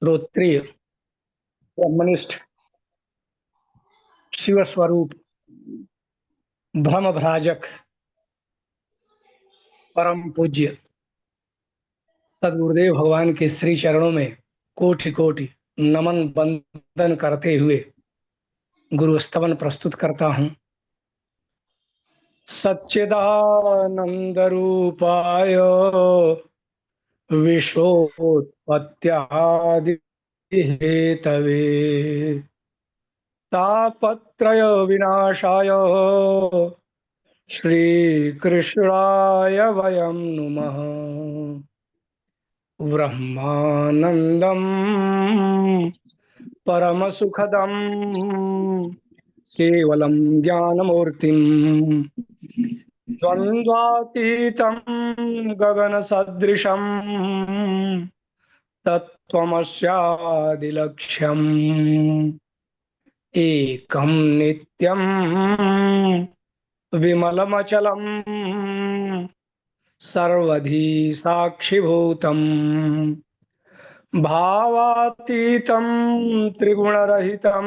श्रोत्रिय ब्रह्मनिष्ठ शिव स्वरूप ब्रह्मभ्राजक परम पूज्य सदगुरुदेव भगवान के श्री चरणों में कोटि कोटि नमन वंदन करते हुए गुरु स्तवन प्रस्तुत करता हूँ। सच्चिदानंद रूपाय विश्वोत्पत्त्यादि हेतवे तापत्रय विनाशाय श्रीकृष्णाय वयं नुमः। ब्रह्मानंदं परमसुखदं केवलं ज्ञानमूर्तिं द्वन्द्वातीतं गगनसदृशं तत्त्वमस्यादिलक्ष्यम् एकं नित्यं विमलमचलं सर्वधी साक्षिभूतं भावातीतं त्रिगुणरहितं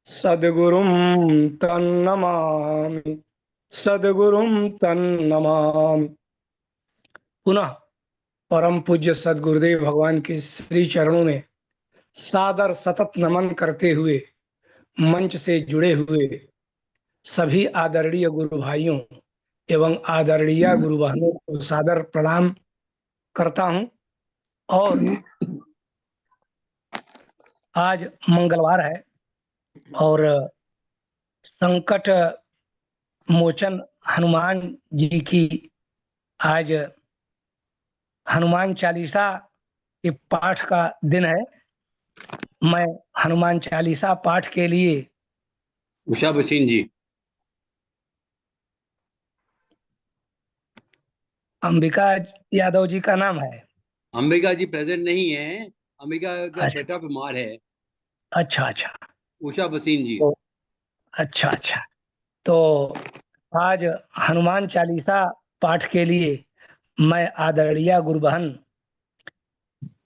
सद्गुरुं तन्नमामि सद्गुरुं तन्नमामि। पुनः परम पूज्य सद्गुरुदेव भगवान के श्री चरणों में सादर सतत नमन करते हुए मंच से जुड़े हुए सभी आदरणीय गुरु भाइयों एवं आदरणीय गुरु बहनों को सादर प्रणाम करता हूं। और आज मंगलवार है और संकट मोचन हनुमान जी की आज हनुमान चालीसा के पाठ का दिन है। मैं हनुमान चालीसा पाठ के लिए उषा भसीन जी, अंबिका यादव जी का नाम है। अंबिका जी प्रेजेंट नहीं है, अंबिका का अच्छा बेटा बीमार है। अच्छा अच्छा उषा भसीन जी। तो अच्छा अच्छा तो आज हनुमान चालीसा पाठ के लिए मैं आदरणीय गुरु बहन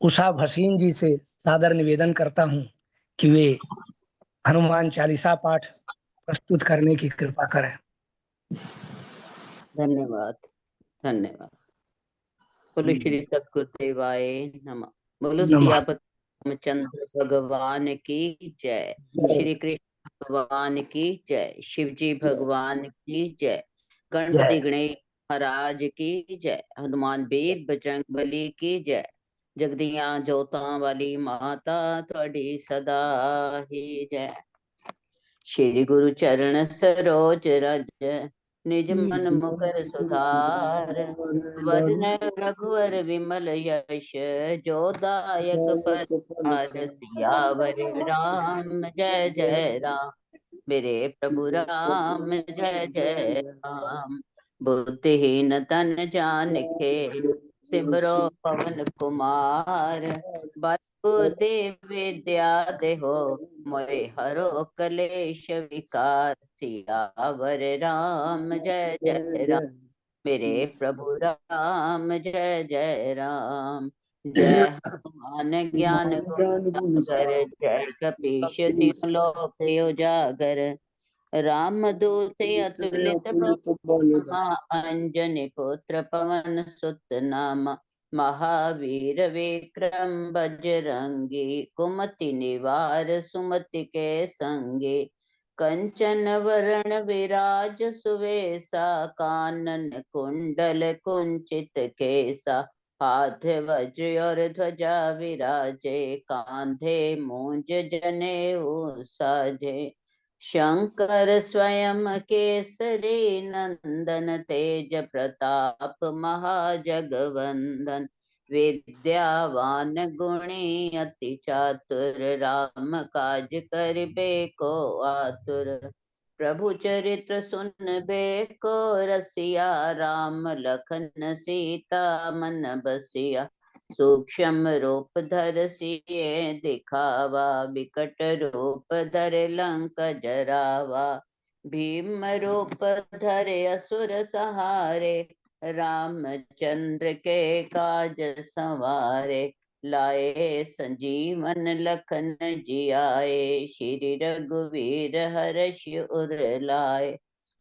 उषा भसीन जी से सादर निवेदन करता हूं कि वे हनुमान चालीसा पाठ प्रस्तुत करने की कृपा करें। धन्यवाद धन्यवाद। बोलो श्री सतगुरुदेवाय नमः। बोलो सियापति रामचंद्र भगवान की जय। श्री कृष्ण भगवान की जय। शिव जी भगवान की जय। गणपति गणेश महाराज की जय। हनुमान वीर बजरंग बली की जय। जगदियां जोतां वाली माता थोड़ी सदा ही जय। श्री गुरु चरण सरोज रज निज मन मुकर सुधार वरन रघुवर विमल यश जोदायक फलहार सियावर राम जय जय राम मेरे प्रभु राम जय जय राम। बुद्धिहीन तन जानिके सिमरो पवन कुमार बुद्धि विद्या देहो मोहि हरो कलेश विकार सियावर राम जय जय राम मेरे प्रभु राम जय जय राम। जय हनुमान ज्ञान गुण सागर जय कपीश तिहुँ लोक उजागर राम दूत अतुलित बल अंजनी पुत्र पवन सुत नाम महावीर विक्रम बजरंगी कुमति निवार सुमति के संगे कंचन वरण विराज सुवेसा कानन कुंडल कुंचित केसा हाथ वज्र और ध्वजा विराजे कांधे मूंज जनेऊ साजे शंकर स्वयं केसरी नंदन तेज प्रताप महाजगवंदन विद्यावान गुणी अति चातुर राम काज करिबे को आतुर प्रभु चरित्र सुनबे को रसिया राम लखन सीता मन बसिया सूक्ष्म रूप धर सिए दिखावा विकट रूप धर लंक जरावा भीम रूप धरे असुर सहारे रामचंद्र के काज संवारे लाए संजीवन लखन जियाए। श्री रघुवीर हर्ष उर लाए।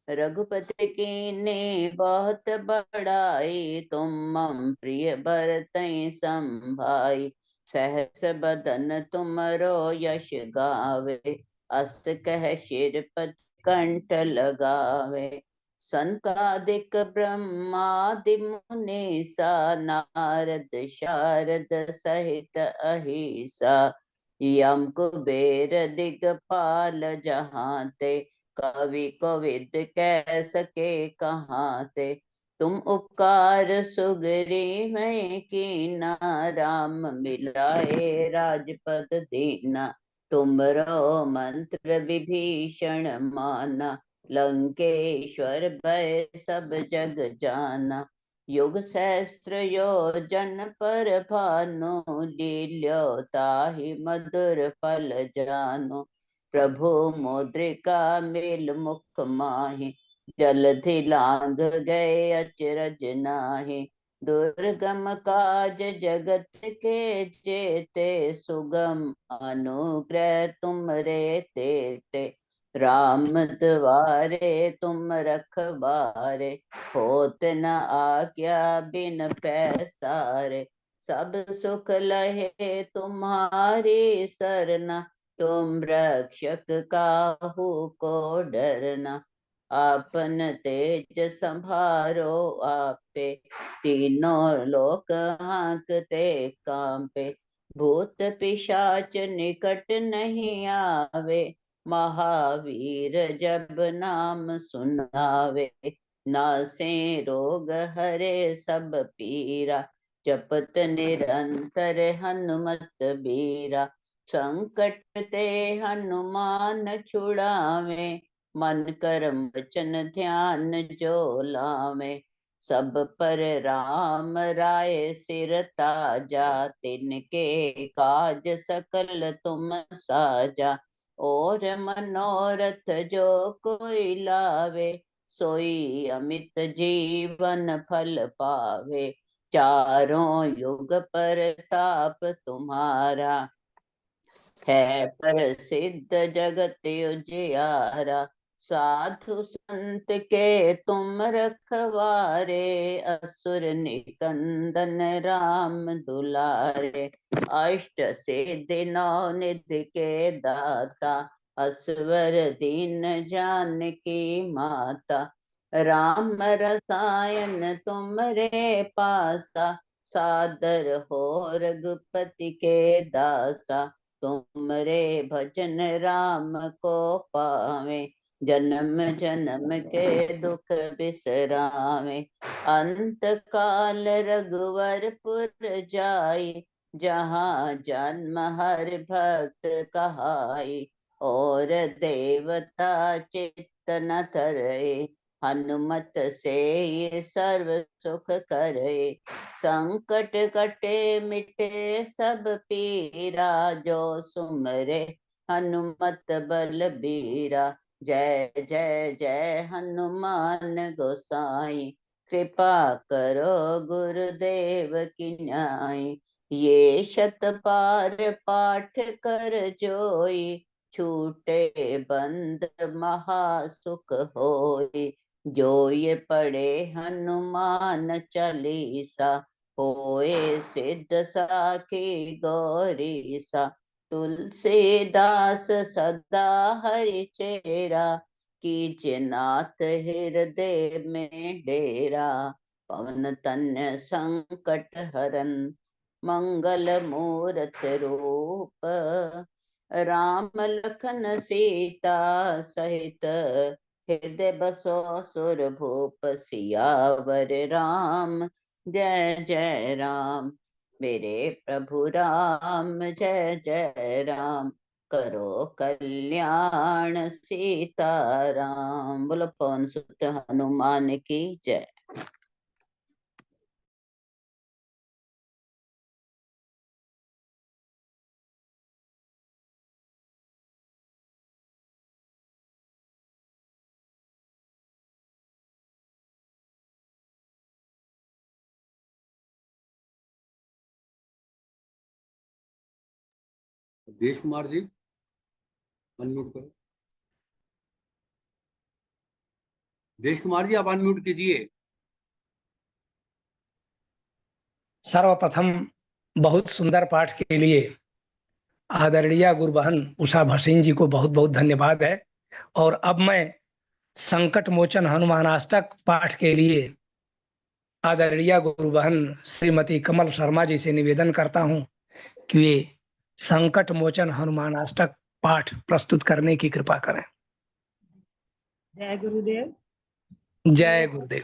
रघुपति कीन्ही बहुत बड़ाई, तुम मम प्रिय भरतहि संभाई। सहस बदन तुमरो यश गावे, अस कह शिरपति कंठ लगावे। संतादिक ब्रह्मादि मुनीसा, नारद शारद सहित अहिसा। यम कुबेर दिगपाल जहाँ ते, कवि कोविद कह सके कहाँ ते। तुम उपकार सुग्रीव में कीना, राम मिलाए राजपद दीना। तुमरो मंत्र विभीषण माना, लंकेश्वर भय सब जग जाना। युग सहस्त्र योजन पर भानु, लील्यो ताहि मधुर फल जानु। प्रभु मुद्रिका मेल मुख माहि, जलधि लांघ गए अचरज नाहि। दुर्गम काज जगत के जेते, सुगम अनुग्रह तुम रे तेते। राम द्वारे तुम रखवारे, होत न आज्ञा बिन पैसारे। सब सुख लहे तुम्हारी सरना, तुम रक्षक काहू को डरना। आपन तेज संभारो आपे, तीनों लोक हांकते कांपे। भूत पिशाच निकट नहीं आवे, महावीर जब नाम सुनावे। नासे रोग हरे सब पीरा, जपत निरंतर हनुमत बीरा। संकट ते हनुमान छुड़ावे, मन कर्म वचन ध्यान जो लावे। सब पर राम राय सिर ताजा, तिनके काज सकल तुम साजा। और मनोरथ जो कोई लावे, सोई अमित जीवन फल पावे। चारों युग परताप तुम्हारा, है प्रसिद्ध जगत उजियारा। साधु संत के तुम रखवारे, असुर निकंदन राम दुलारे। अष्ट सिद्धि नौ निधि के दाता, असवर दीन जानकी माता। राम रसायन तुमरे पासा, सादर हो रघुपति के दासा। तुमरे भजन राम को पावे, जन्म जन्म के दुख बिसरावे। अंत काल रघुवरपुर जाई, जहाँ जन्म हर भक्त कहाई। और देवता चित्त न धरे, हनुमत से ये सर्व सुख करे। संकट कटे मिटे सब पीरा, जो सुमरे हनुमत बलबीरा। जय जय जय हनुमान गोसाई, कृपा करो गुरुदेव की न्याय। ये शत पार पाठ कर जोई, छूटे बंद महासुख होई। जो ये पढ़े हनुमान चालीसा, होए सिद्ध साखी गौरी सा। तुलसीदास सदा हरि चेरा, कीजे नाथ हृदय में डेरा। पवन तन्य संकट हरन, मंगल मूरत रूप। राम लखन सीता सहित, हृदय बसो सुर भूप। सियावर राम जय जय राम, मेरे प्रभु राम जय जय राम। करो कल्याण सीताराम। बोलो पवन सुत हनुमान की जय। देश कुमार जी अनम्यूट करो। देश कुमार जी आप अनम्यूट कीजिए। सर्वप्रथम बहुत सुंदर पाठ के लिए आदरणीय गुरु बहन उषा भसीन जी को बहुत बहुत धन्यवाद है। और अब मैं संकट मोचन हनुमानाष्टक पाठ के लिए आदरणीय गुरु बहन श्रीमती कमल शर्मा जी से निवेदन करता हूं कि वे संकट मोचन हनुमानाष्टक पाठ प्रस्तुत करने की कृपा करें। जय गुरुदेव। जय गुरुदेव।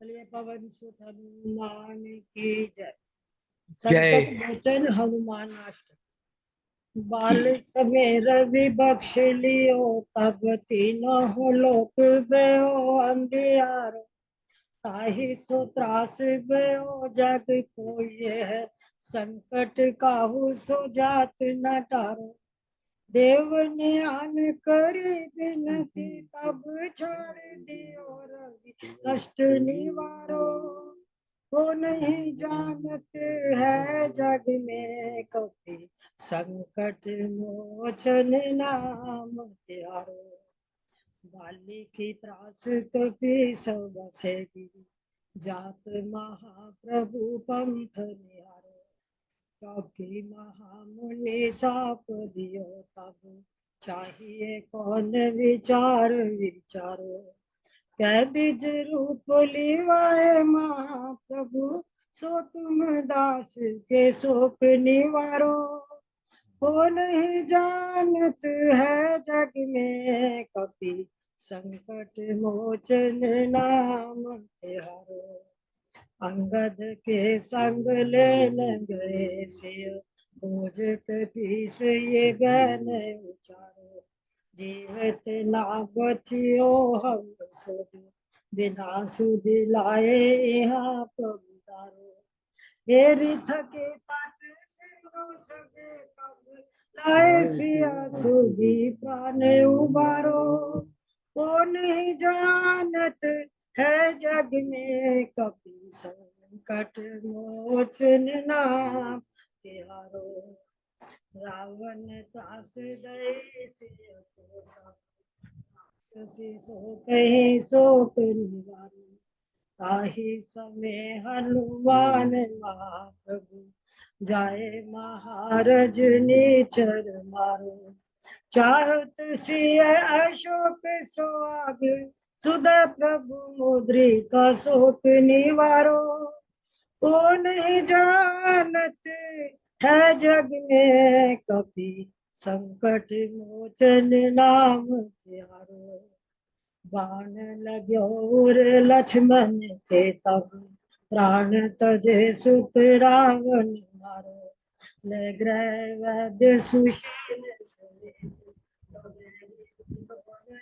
चलिए पवन सुत हनुमान की जय। जय संकट मोचन हनुमान अष्टक। बाल समय रवि बख्श लियो, तब तीनों हो लोक बयो अंधियारो। ताहि सो त्रास बयो जग को ये, संकट काहू सो जात न टारो। देव ने आन करी बिनती, तब छोड़ दियो रवि कष्ट निवारो। वो नहीं जानते है जग में कपि, संकट मोचन नाम त्यारो। बाली की त्रास कपि सब बसेगी, जात महाप्रभु पंथ निहारो। क्योंकि महामुनि साप दियो, तब चाहिए कौन विचार विचारो। कह दिज रूप लिवाए महाप्रभु, सो तुम दास के शोक निवारो। वो नहीं जानत है जग में कपि, संकट मोचन नाम तिहारो। अंगद के संग लेने गए सिय, खोज कपीस ये बहन उचारो। जीवित ना बचियो हम सुध, बिना सुध लाए यहाँ प्रभुदारो। हेरि थके तट सिरो सगे कब, लाए सिया सुधी प्राण उबारो। वो नहीं जानत है जग में कपि, संकट मोचन नाम तिहारो। रावण त्रास दई सिय को सब, सो कहीं शोक निवारो। ताहि समय हनुमान महाप्रभु, जाए महारज नीचर मारो। चाहत सिय अशोक सुहाग, सुधा प्रभु मुद्रिका शोक निवारो। को नहीं जानत है जग में कपि, संकट मोचन नाम त्यारो। बाण लग्योर लक्ष्मण के तब, प्राण तजे सुत रावण मारो। ले गृह वैद्य सुशील समेत,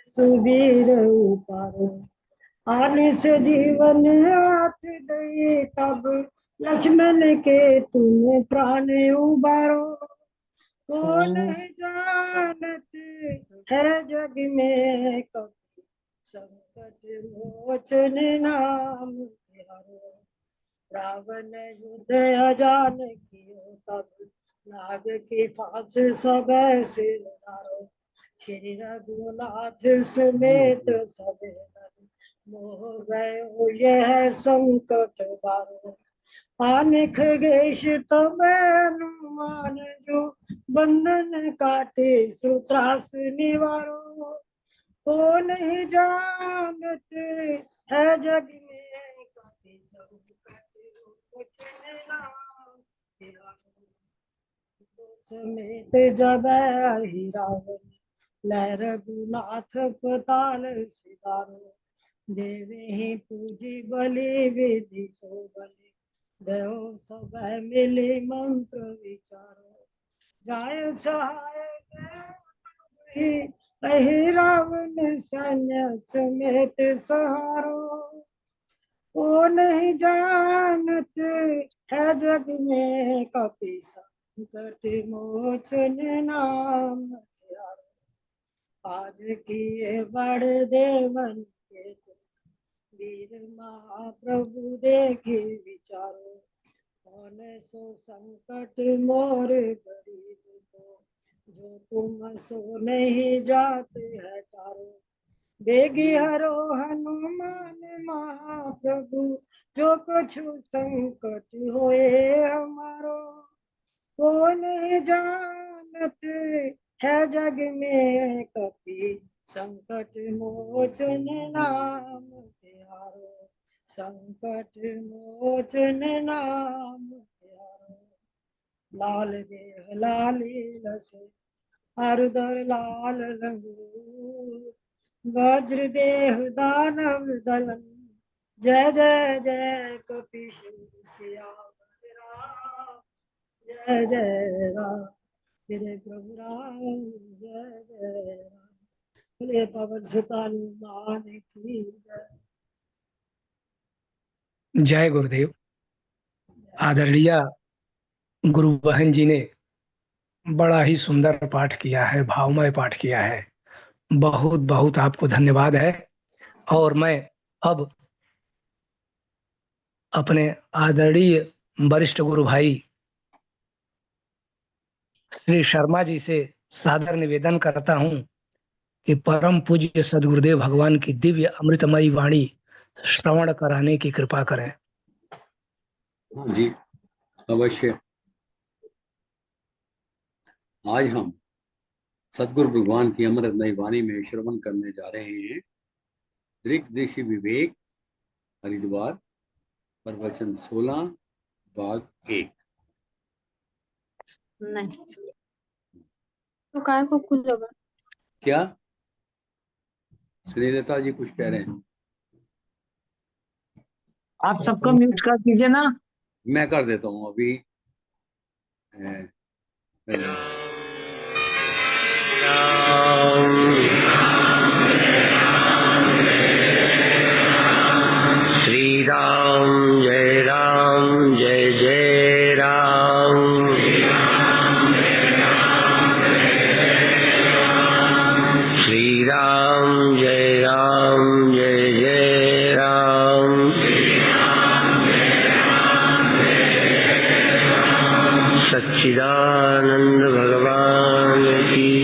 सुबीर उपारो। आनिस जीवन हाथ दई तब, लक्ष्मण के तुम प्राण उबारो। को नहीं जानत है जग में कपि, संकट मोचन नाम तिहारो। रावण युद्ध अजान कियो तब, नाग की फांस सब सिर धारो। श्री रघुनाथ समेत सब दल, मोह गयो यह संकट बारो। आने खगेश तब हनुमान जो, बंधन काटे सो त्रास निवारो। को नहीं जानत है जग में कपि, संकट मोचन नाम तिहारो। समेत जब ही रावण, लय रघुनाथ पताल सिधारो। देवे ही पूजी बलि विधि सो बलि, देव सब मिले मंत्र विचारो। जाय सहाय ही अहि रावण सैन्य समेत सहारो। वो नहीं जानत है जग में कपि, संकट मोचन नाम तिहारो। आज किए बड़ देवन के तुम, वीर महाप्रभु देखे विचारो। कौन सो संकट मोर गरीब को, तुम सो नहीं जाते है तारो। बेगी हरो हनुमान महाप्रभु, जो कुछ संकट होए हमारो। को नहीं जानत है जग में कपि, संकट मोचन नाम त्यारो। संकट मोचन नाम त्यारो। लाल देह लाली लसे, हरदर लाल लंगूर। वज्र देह दानव दलन, जय जय जय कपीश सियावर राम। जय जय राम, तेरे प्रभु राम। जय जय राम, बोले पवन सुत हनुमान की जय। जय गुरुदेव। आदरणीय गुरु बहन जी ने बड़ा ही सुंदर पाठ किया है, भावमय पाठ किया है। बहुत बहुत आपको धन्यवाद है। और मैं अब अपने आदरणीय वरिष्ठ गुरु भाई श्री शर्मा जी से सादर निवेदन करता हूं कि परम पूज्य सदगुरुदेव भगवान की दिव्य अमृतमयी वाणी श्रवण कराने की कृपा करें। हाँ जी, अवश्य। आज हम सदगुरु भगवान की अमृतमयी वाणी में श्रवण करने जा रहे हैं दृग्दृश्य विवेक, हरिद्वार, प्रवचन 16, भाग 1। नहीं तो काय को खुल होगा। क्या श्रीलता जी कुछ कह रहे हैं? आप सबको म्यूट कर दीजिए ना। मैं कर देता हूँ अभी। पहले श्री राम जय राम, जय जय राम। श्री राम जय राम, जय जय राम। सच्चिदानंद भगवान की।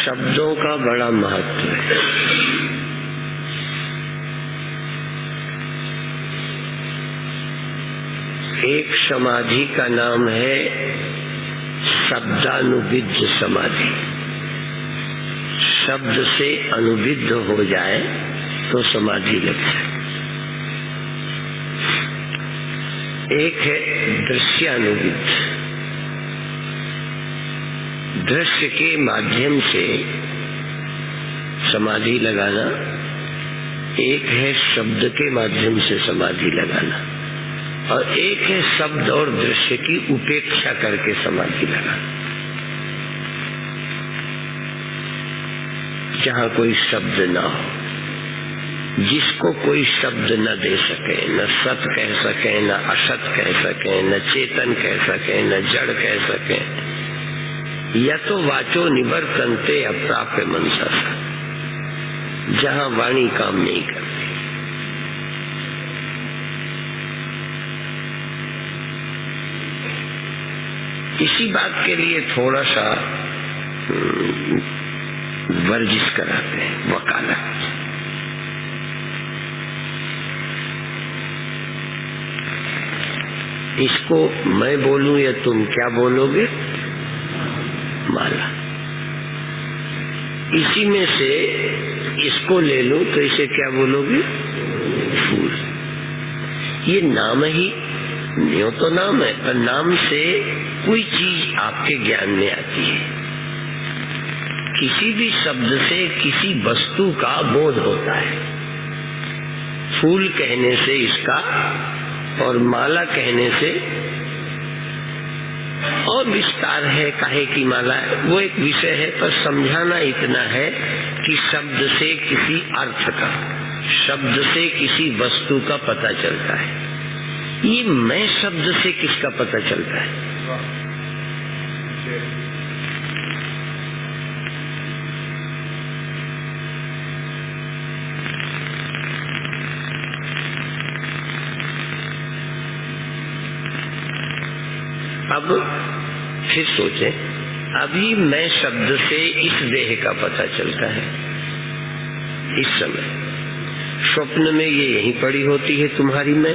शब्दों का बड़ा महत्व है। एक समाधि का नाम है शब्दानुविद्ध समाधि। शब्द से अनुविद्ध हो जाए तो समाधि लग जाए। एक है दृश्यानुविद्ध, दृश्य के माध्यम से समाधि लगाना। एक है शब्द के माध्यम से समाधि लगाना, और एक है शब्द और दृश्य की उपेक्षा करके समाधि लगाना। जहाँ कोई शब्द ना हो, जिसको कोई शब्द न दे सके, न सत कह सके, न असत कह सके, न चेतन कह सके, न जड़ कह सके। यतो वाचो निवर्तन्ते अप्राप्य मनसा। जहाँ वाणी काम नहीं करती। इसी बात के लिए थोड़ा सा वर्जिश कराते हैं, वकालत। इसको मैं बोलूं या तुम क्या बोलोगे? माला। इसी में से इसको ले लो तो इसे क्या बोलोगे? फूल। ये नाम ही, न्यों तो नाम है, पर नाम से कोई चीज आपके ज्ञान में आती है। किसी भी शब्द से किसी वस्तु का बोध होता है। फूल कहने से इसका, और माला कहने से और विस्तार है। काहे की माला है वो एक विषय है, पर समझाना इतना है कि शब्द से किसी अर्थ का, शब्द से किसी वस्तु का पता चलता है। ये मैं शब्द से किसका पता चलता है? अब फिर सोचें, अभी मैं शब्द से इस देह का पता चलता है। इस समय स्वप्न में ये यहीं पड़ी होती है तुम्हारी मैं।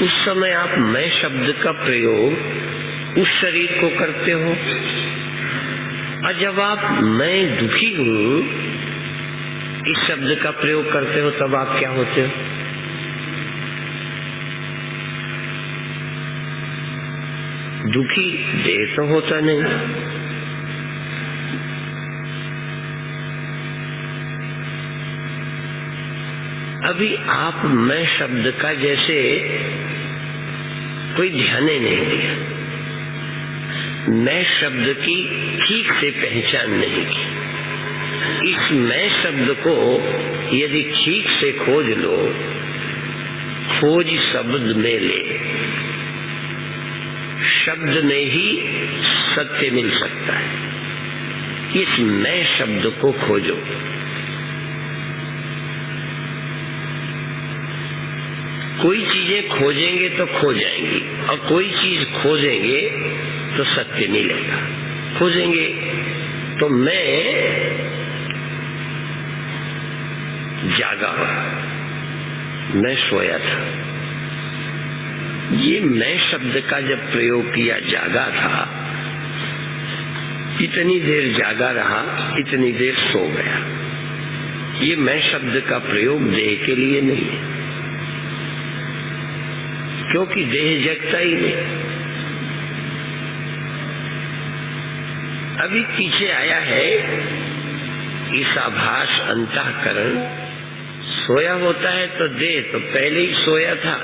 उस समय आप मैं शब्द का प्रयोग उस शरीर को करते हो, और जब आप मैं दुखी हूं इस शब्द का प्रयोग करते हो तब आप क्या होते हो? दुखी देह तो होता नहीं। अभी आप मैं शब्द का जैसे कोई ध्यान ही नहीं दिया, मैं शब्द की ठीक से पहचान नहीं की। इस मैं शब्द को यदि ठीक से खोज लो, खोज शब्द में ले, शब्द में ही सत्य मिल सकता है। इस मैं शब्द को खोजो। कोई चीजें खोजेंगे तो खो जाएंगी, और कोई चीज खोजेंगे तो सत्य मिलेगा। खोजेंगे तो मैं जागा, मैं सोया था। ये मैं शब्द का जब प्रयोग किया, जागा था, इतनी देर जागा रहा, इतनी देर सो गया। ये मैं शब्द का प्रयोग देह के लिए नहीं है, क्योंकि देह जगता ही नहीं। अभी पीछे आया है इस आभास अंतःकरण। सोया होता है तो देह तो पहले ही सोया था,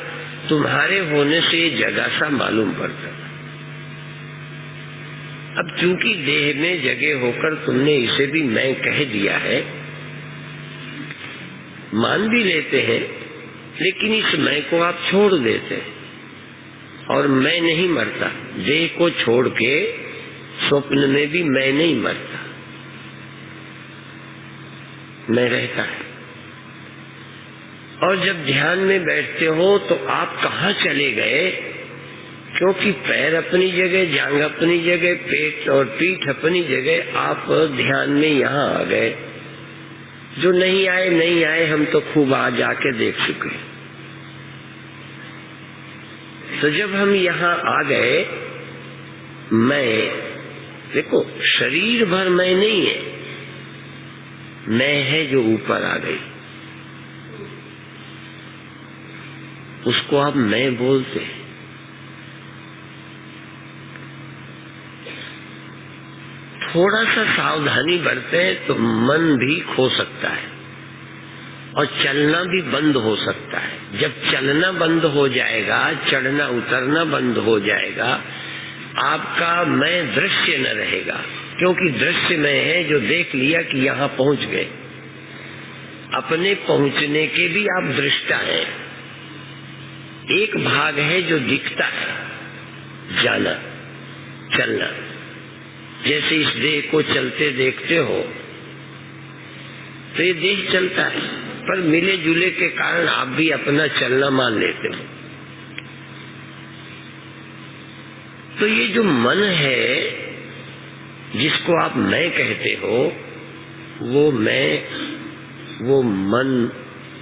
तुम्हारे होने से जगा सा मालूम पड़ता। अब चूंकि देह में जगे होकर तुमने इसे भी मैं कह दिया है, मान भी लेते हैं, लेकिन इस मैं को आप छोड़ देते हैं। और मैं नहीं मरता, देह को छोड़ के स्वप्न में भी मैं नहीं मरता, मैं रहता है। और जब ध्यान में बैठते हो तो आप कहाँ चले गए? क्योंकि पैर अपनी जगह, जांघ अपनी जगह, पेट और पीठ अपनी जगह, आप ध्यान में यहाँ आ गए। जो नहीं आए नहीं आए, हम तो खूब आ जाके देख चुके। तो जब हम यहाँ आ गए, मैं देखो शरीर भर मैं नहीं है, मैं है जो ऊपर आ गई, उसको आप मैं बोलते हैं। थोड़ा सा सावधानी बरते तो मन भी खो सकता है और चलना भी बंद हो सकता है। जब चलना बंद हो जाएगा, चढ़ना उतरना बंद हो जाएगा, आपका मैं दृश्य न रहेगा, क्योंकि दृश्य में है जो देख लिया कि यहाँ पहुंच गए। अपने पहुंचने के भी आप दृष्टा हैं। एक भाग है जो दिखता है, जाना, चलना। जैसे इस देह को चलते देखते हो तो ये देह चलता है, पर मिले जुले के कारण आप भी अपना चलना मान लेते हो। तो ये जो मन है जिसको आप मैं कहते हो, वो मैं, वो मन,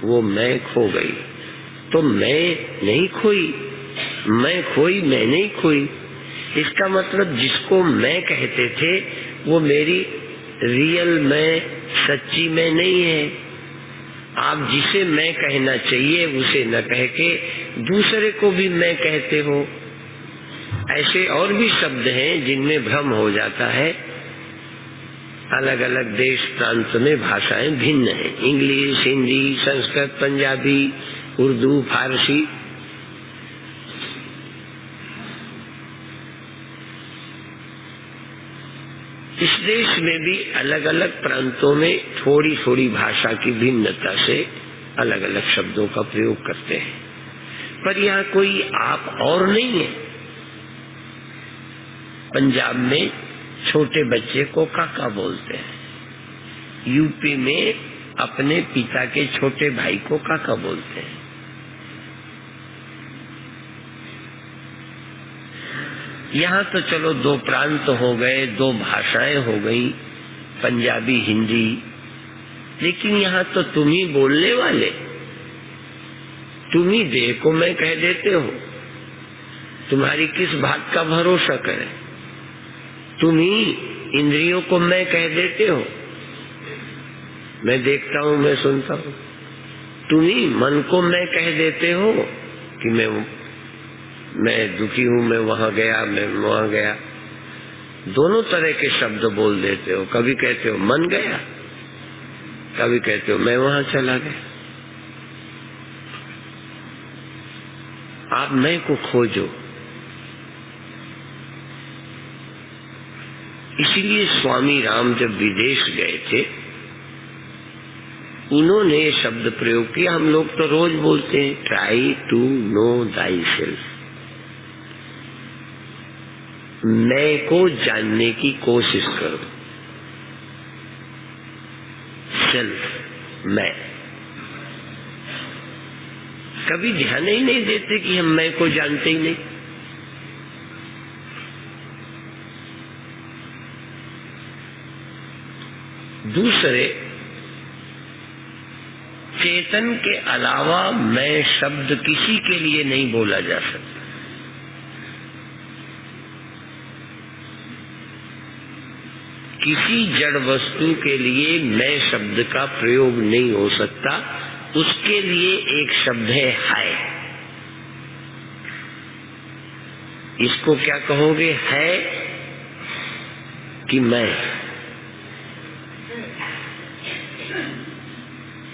वो मैं खो गई। तो मैं नहीं खोई, मैं खोई, मैं नहीं खोई। इसका मतलब जिसको मैं कहते थे वो मेरी रियल मैं, सच्ची मैं नहीं है। आप जिसे मैं कहना चाहिए उसे न कह के दूसरे को भी मैं कहते हो। ऐसे और भी शब्द हैं जिनमें भ्रम हो जाता है। अलग अलग देश प्रांत में भाषाएं भिन्न हैं, इंग्लिश, हिंदी, संस्कृत, पंजाबी, उर्दू, फारसी। इस देश में भी अलग अलग प्रांतों में थोड़ी थोड़ी भाषा की भिन्नता से अलग अलग शब्दों का प्रयोग करते हैं, पर यहाँ कोई आप और नहीं है। पंजाब में छोटे बच्चे को काका बोलते हैं, यूपी में अपने पिता के छोटे भाई को काका बोलते हैं। यहाँ तो चलो दो प्रांत हो गए, दो भाषाएं हो गई, पंजाबी हिंदी, लेकिन यहाँ तो तुम ही बोलने वाले, तुम ही देह को मैं कह देते हो। तुम्हारी किस बात का भरोसा करें? तुम ही इंद्रियों को मैं कह देते हो। मैं देखता हूँ, मैं सुनता हूँ। तुम ही मन को मैं कह देते हो कि मैं दुखी हूँ, मैं वहां गया, मैं वहां गया। दोनों तरह के शब्द बोल देते हो। कभी कहते हो मन गया, कभी कहते हो मैं वहां चला गया। आप मैं को खोजो। इसीलिए स्वामी राम जब विदेश गए थे, उन्होंने ये शब्द प्रयोग किया। हम लोग तो रोज बोलते हैं, try to know thyself. मैं को जानने की कोशिश करो। सेल्फ, मैं। कभी ध्यान ही नहीं देते कि हम मैं को जानते ही नहीं। दूसरे, चेतन के अलावा मैं शब्द किसी के लिए नहीं बोला जा सकता। किसी जड़ वस्तु के लिए मैं शब्द का प्रयोग नहीं हो सकता। उसके लिए एक शब्द है। इसको क्या कहोगे, है कि मैं?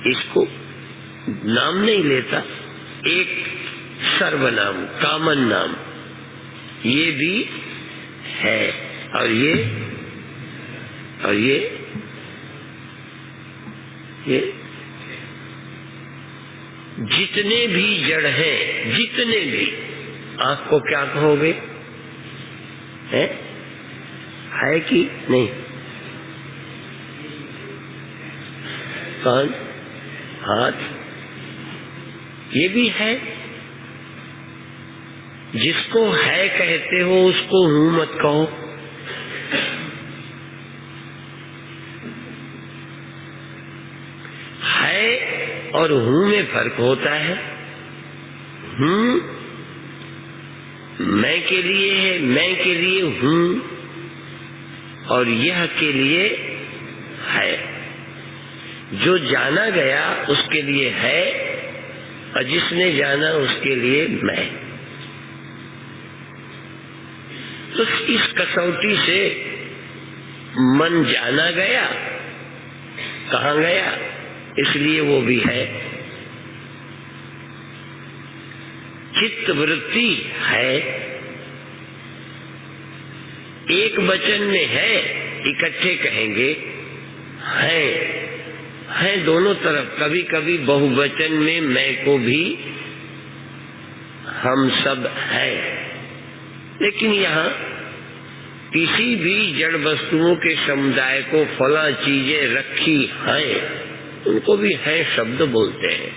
इसको नाम नहीं लेता, एक सर्वनाम, कॉमन नाम। ये भी है और ये जितने भी जड़ हैं, जितने भी, आंख को क्या कहोगे, है कि नहीं? कान, हाथ, ये भी है। जिसको है कहते हो उसको हूं मत कहो। और हूं में फर्क होता है। हूं मैं के लिए है, मैं के लिए हूं, और यह के लिए है। जो जाना गया उसके लिए है, और जिसने जाना उसके लिए मैं। तो इस कसौटी से मन जाना गया, कहाँ गया, इसलिए वो भी है। चित्त वृत्ति है, एक वचन में है, इकट्ठे कहेंगे है दोनों तरफ। कभी कभी बहुवचन में मैं को भी हम सब है। लेकिन यहाँ किसी भी जड़ वस्तुओं के समुदाय को फला चीजें रखी हैं, उनको भी है शब्द बोलते हैं।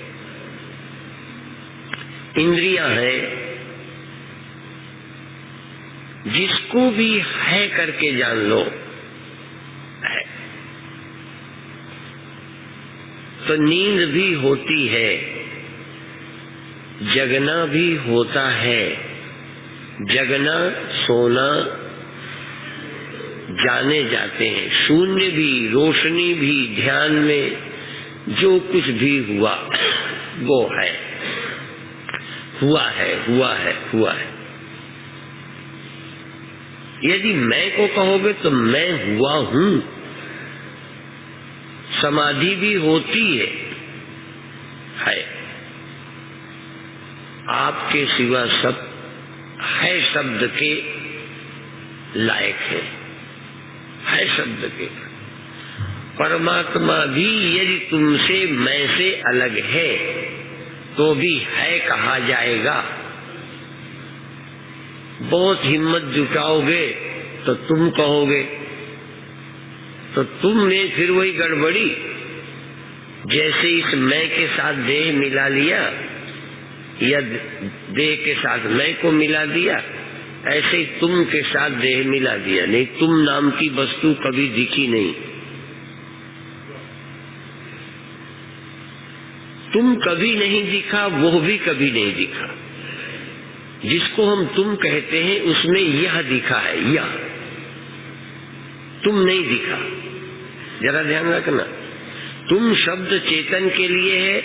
इंद्रियां हैं, जिसको भी है करके जान लो है। तो नींद भी होती है, जगना भी होता है। जगना, सोना जाने जाते हैं। शून्य भी, रोशनी भी, ध्यान में जो कुछ भी हुआ वो है, हुआ है, हुआ है, हुआ है। यदि मैं को कहोगे तो मैं हुआ हूं। समाधि भी होती है। आपके सिवा सब है शब्द के लायक है शब्द के। परमात्मा भी यदि तुमसे मैं से अलग है तो भी है कहा जाएगा। बहुत हिम्मत जुटाओगे तो तुम कहोगे, तो तुम में फिर वही गड़बड़ी। जैसे इस मैं के साथ देह मिला लिया या देह के साथ मैं को मिला दिया, ऐसे ही तुम के साथ देह मिला दिया। नहीं, तुम नाम की वस्तु कभी दिखी नहीं, तुम कभी नहीं दिखा, वो भी कभी नहीं दिखा। जिसको हम तुम कहते हैं उसमें यह दिखा है, यह तुम नहीं दिखा। जरा ध्यान रखना, तुम शब्द चेतन के लिए है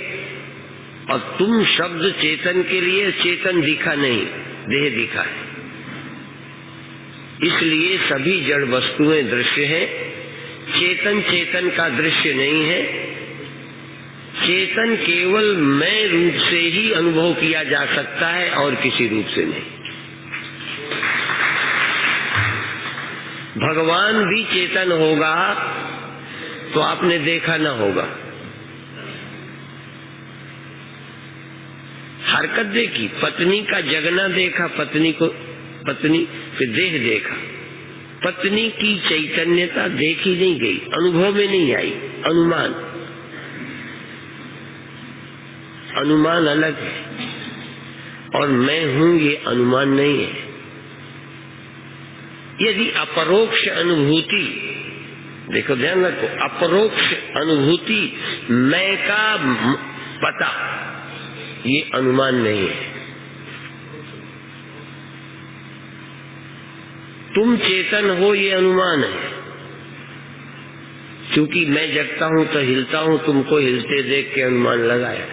और तुम शब्द चेतन के लिए, चेतन दिखा नहीं, देह दिखा है। इसलिए सभी जड़ वस्तुएं दृश्य है, चेतन चेतन का दृश्य नहीं है। चेतन केवल मैं रूप से ही अनुभव किया जा सकता है और किसी रूप से नहीं। भगवान भी चेतन होगा तो आपने देखा ना होगा। हरकत देखी, पत्नी का जगना देखा, पत्नी फिर देह देखा। पत्नी की चैतन्यता देखी नहीं गई, अनुभव में नहीं आई। अनुमान अलग है और मैं हूं ये अनुमान नहीं है। यदि अपरोक्ष अनुभूति, देखो ध्यान रखो, अपरोक्ष अनुभूति मैं का पता, ये अनुमान नहीं है। तुम चेतन हो ये अनुमान है, क्योंकि मैं जगता हूं तो हिलता हूं, तुमको हिलते देख के अनुमान लगाया।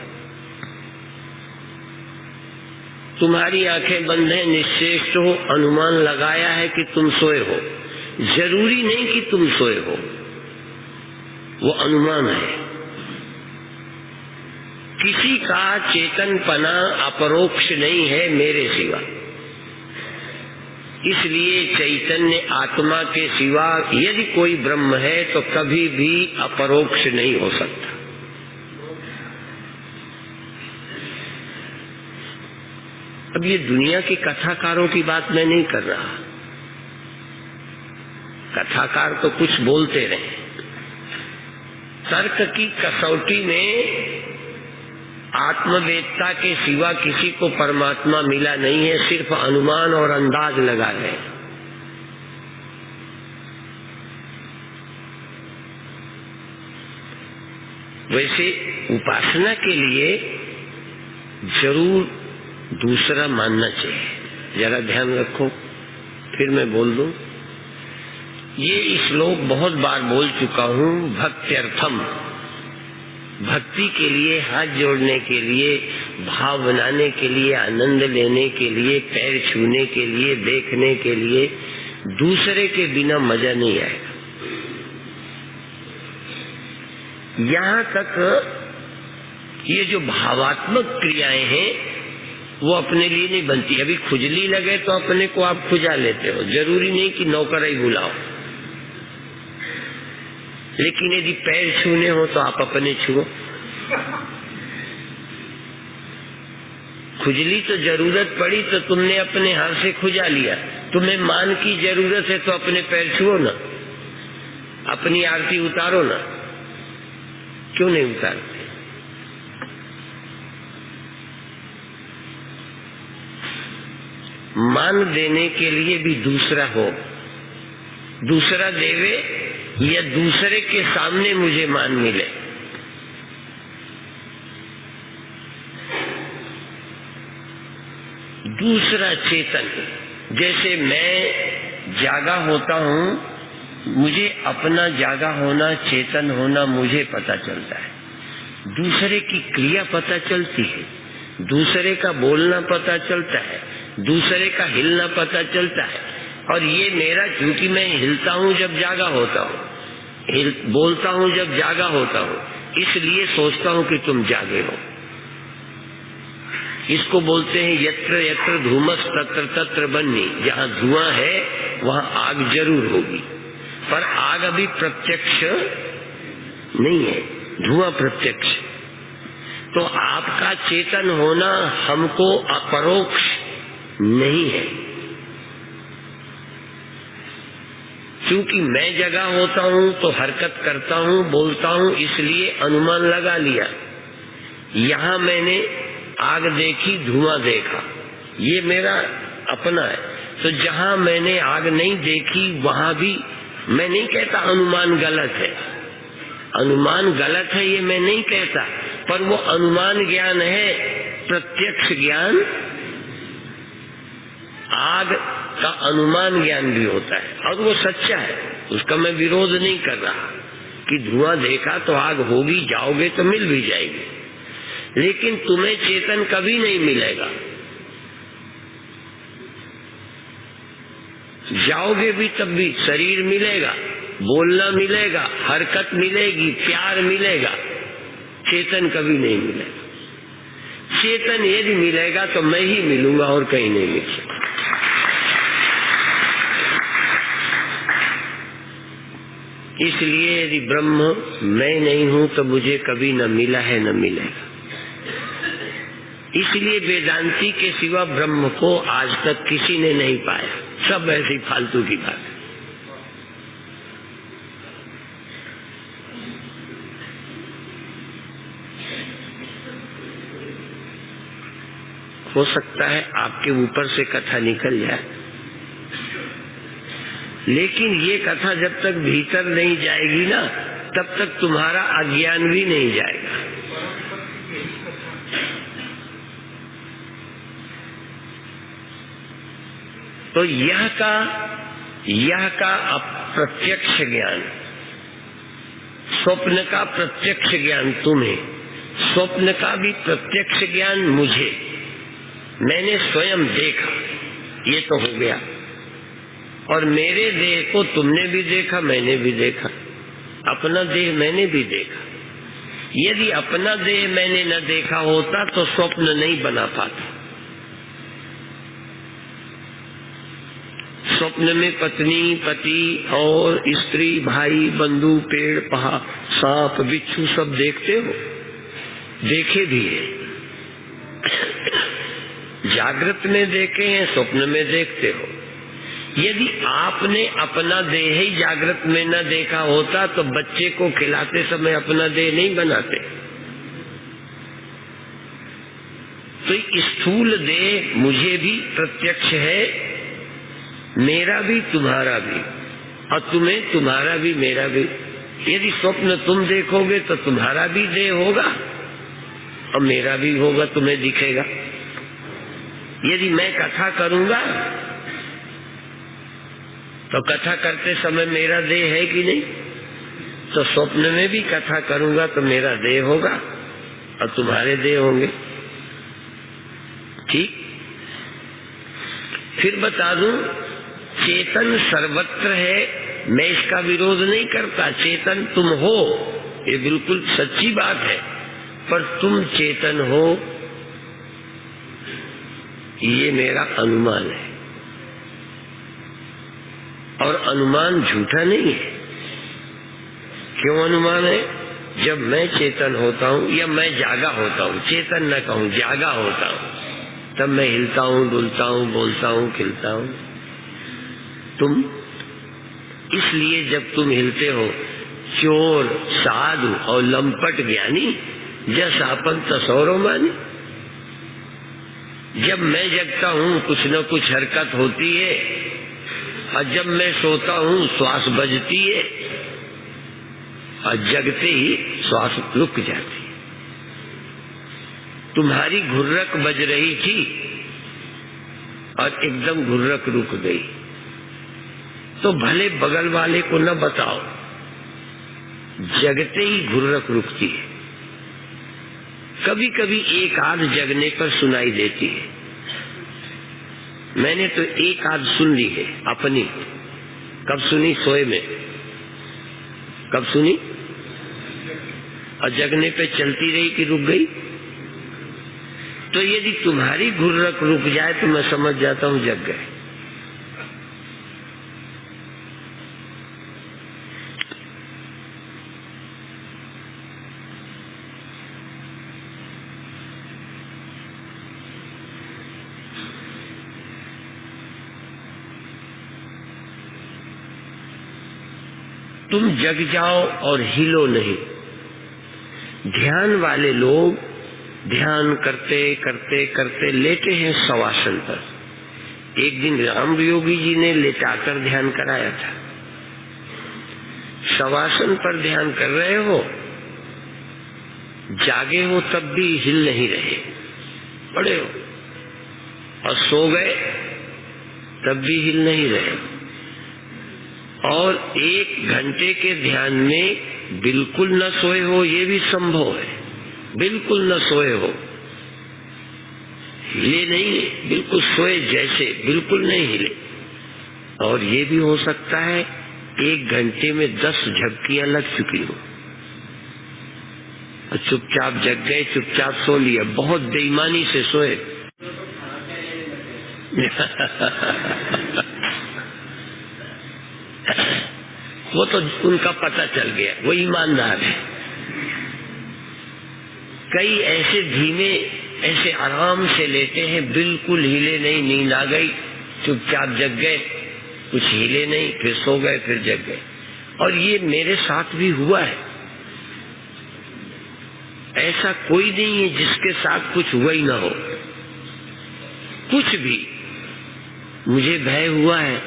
तुम्हारी आंखें बंद हैं, निश्चेष्ट हो, अनुमान लगाया है कि तुम सोए हो। जरूरी नहीं कि तुम सोए हो, वो अनुमान है। किसी का चेतनपना अपरोक्ष नहीं है मेरे सिवा। इसलिए चैतन्य आत्मा के सिवा यदि कोई ब्रह्म है तो कभी भी अपरोक्ष नहीं हो सकता। अब ये दुनिया के कथाकारों की बात मैं नहीं कर रहा। कथाकार तो कुछ बोलते रहे। तर्क की कसौटी में आत्मवेदता के सिवा किसी को परमात्मा मिला नहीं है, सिर्फ अनुमान और अंदाज लगा है। वैसे उपासना के लिए जरूर दूसरा मानना चाहिए। जरा ध्यान रखो, फिर मैं बोल दूं। ये श्लोक बहुत बार बोल चुका हूं। भक्त्यर्थम, भक्ति के लिए, हाथ जोड़ने के लिए, भाव बनाने के लिए, आनंद लेने के लिए, पैर छूने के लिए, देखने के लिए, दूसरे के बिना मजा नहीं आएगा। यहां तक ये जो भावात्मक क्रियाएं हैं वो अपने लिए नहीं बनती। अभी खुजली लगे तो अपने को आप खुजा लेते हो, जरूरी नहीं कि नौकर ही बुलाओ। लेकिन यदि पैर छूने हो तो आप अपने छुओ। खुजली तो जरूरत पड़ी तो तुमने अपने हाथ से खुजा लिया। तुम्हें मान की जरूरत है तो अपने पैर छुओ ना, अपनी आरती उतारो ना। क्यों नहीं उतारते? मान देने के लिए भी दूसरा हो, दूसरा देवे या दूसरे के सामने मुझे मान मिले। दूसरा चेतन, जैसे मैं जागा होता हूं, मुझे अपना जागा होना, चेतन होना मुझे पता चलता है। दूसरे की क्रिया पता चलती है, दूसरे का बोलना पता चलता है, दूसरे का हिलना पता चलता है। और ये मेरा, क्योंकि मैं हिलता हूं जब जागा होता हूं, बोलता हूं जब जागा होता हूं, इसलिए सोचता हूं कि तुम जागे हो। इसको बोलते हैं यत्र यत्र धूमस तत्र तत्र बन्नी। जहां धुआं है वहां आग जरूर होगी, पर आग अभी प्रत्यक्ष नहीं है, धुआं प्रत्यक्ष। तो आपका चेतन होना हमको अपरोक्ष नहीं है, क्योंकि मैं जगा होता हूं तो हरकत करता हूं, बोलता हूं, इसलिए अनुमान लगा लिया। यहां मैंने आग देखी, धुआं देखा, ये मेरा अपना है। तो जहां मैंने आग नहीं देखी वहां भी, मैं नहीं कहता अनुमान गलत है, अनुमान गलत है ये मैं नहीं कहता, पर वो अनुमान ज्ञान है, प्रत्यक्ष ज्ञान, आग का अनुमान ज्ञान भी होता है और वो सच्चा है, उसका मैं विरोध नहीं कर रहा कि धुआं देखा तो आग होगी, जाओगे तो मिल भी जाएगी, लेकिन तुम्हें चेतन कभी नहीं मिलेगा, जाओगे भी तब भी शरीर मिलेगा, बोलना मिलेगा, हरकत मिलेगी, प्यार मिलेगा, चेतन कभी नहीं मिलेगा। चेतन यदि मिलेगा तो मैं ही मिलूंगा और कहीं नहीं मिल सकता। इसलिए यदि ब्रह्म मैं नहीं हूं तो मुझे कभी न मिला है न मिलेगा। इसलिए वेदांती के सिवा ब्रह्म को आज तक किसी ने नहीं पाया, सब ऐसी फालतू की बात है। हो सकता है आपके ऊपर से कथा निकल जाए, लेकिन ये कथा जब तक भीतर नहीं जाएगी ना, तब तक तुम्हारा अज्ञान भी नहीं जाएगा। तो यह का अप्रत्यक्ष ज्ञान, स्वप्न का प्रत्यक्ष ज्ञान तुम्हें, स्वप्न का भी प्रत्यक्ष ज्ञान मुझे, मैंने स्वयं देखा, ये तो हो गया। और मेरे देह को तुमने भी देखा, मैंने भी देखा, अपना देह मैंने भी देखा। यदि अपना देह मैंने न देखा होता तो स्वप्न नहीं बना पाता। स्वप्न में पत्नी, पति और स्त्री, भाई, बंधु, पेड़, पहाड़, सांप, बिच्छू सब देखते हो, देखे भी है, जागृत में देखे हैं, स्वप्न में देखते हो। यदि आपने अपना देह ही जागृत में न देखा होता तो बच्चे को खिलाते समय अपना देह नहीं बनाते। तो स्थूल देह मुझे भी प्रत्यक्ष है, मेरा भी तुम्हारा भी, और तुम्हें तुम्हारा भी मेरा भी। यदि स्वप्न तुम देखोगे तो तुम्हारा भी देह होगा और मेरा भी होगा, तुम्हें दिखेगा। यदि मैं कथा करूंगा तो कथा करते समय मेरा देह है कि नहीं, तो स्वप्न में भी कथा करूंगा तो मेरा देह होगा और तुम्हारे देह होंगे। ठीक, फिर बता दूं, चेतन सर्वत्र है, मैं इसका विरोध नहीं करता, चेतन तुम हो, ये बिल्कुल सच्ची बात है, पर तुम चेतन हो ये मेरा अनुमान है, और अनुमान झूठा नहीं है। क्यों अनुमान है? जब मैं चेतन होता हूं या मैं जागा होता हूं, चेतन न कहूं, जागा होता हूं, तब मैं हिलता हूं, डुलता हूं, बोलता हूं, खिलता हूं। तुम, इसलिए जब तुम हिलते हो, चोर, साधु और लंपट ज्ञानी जस आपन तसौरो मानी। जब मैं जगता हूं कुछ न कुछ हरकत होती है, और जब मैं सोता हूं श्वास बजती है, और जगते ही श्वास रुक जाती है। तुम्हारी घुर्रक बज रही थी और एकदम घुर्रक रुक गई, तो भले बगल वाले को न बताओ, जगते ही घुर्रक रुकती है। कभी कभी एक आध जगने पर सुनाई देती है। मैंने तो एक आध सुन ली है अपनी। कब सुनी? सोए में। कब सुनी? और जगने पे चलती रही कि रुक गई। तो यदि तुम्हारी घुर्रक रुक जाए तो मैं समझ जाता हूं जग गए। तुम जग जाओ और हिलो नहीं। ध्यान वाले लोग ध्यान करते करते करते लेटे हैं शवासन पर, एक दिन राम योगी जी ने लेटाकर ध्यान कराया था। शवासन पर ध्यान कर रहे हो, जागे हो तब भी हिल नहीं रहे, पड़े हो, और सो गए तब भी हिल नहीं रहे, और 1 घंटे के ध्यान में बिल्कुल न सोए हो, ये भी संभव है। बिल्कुल न सोए हो, हिले नहीं, बिल्कुल सोए जैसे, बिल्कुल नहीं हिले। और ये भी हो सकता है 1 घंटे में 10 झपकियां लग चुकी हो, और चुपचाप जग गए, चुपचाप सो लिया, बहुत बेईमानी से सोए। वो तो उनका पता चल गया, वो ईमानदार है। कई ऐसे धीमे, ऐसे आराम से लेटे हैं, बिल्कुल हिले नहीं, नींद आ गई, चुपचाप जग गए, कुछ हिले नहीं, फिर सो गए, फिर जग गए। और ये मेरे साथ भी हुआ है। ऐसा कोई नहीं है जिसके साथ कुछ हुआ ही ना हो, कुछ भी। मुझे भय हुआ है,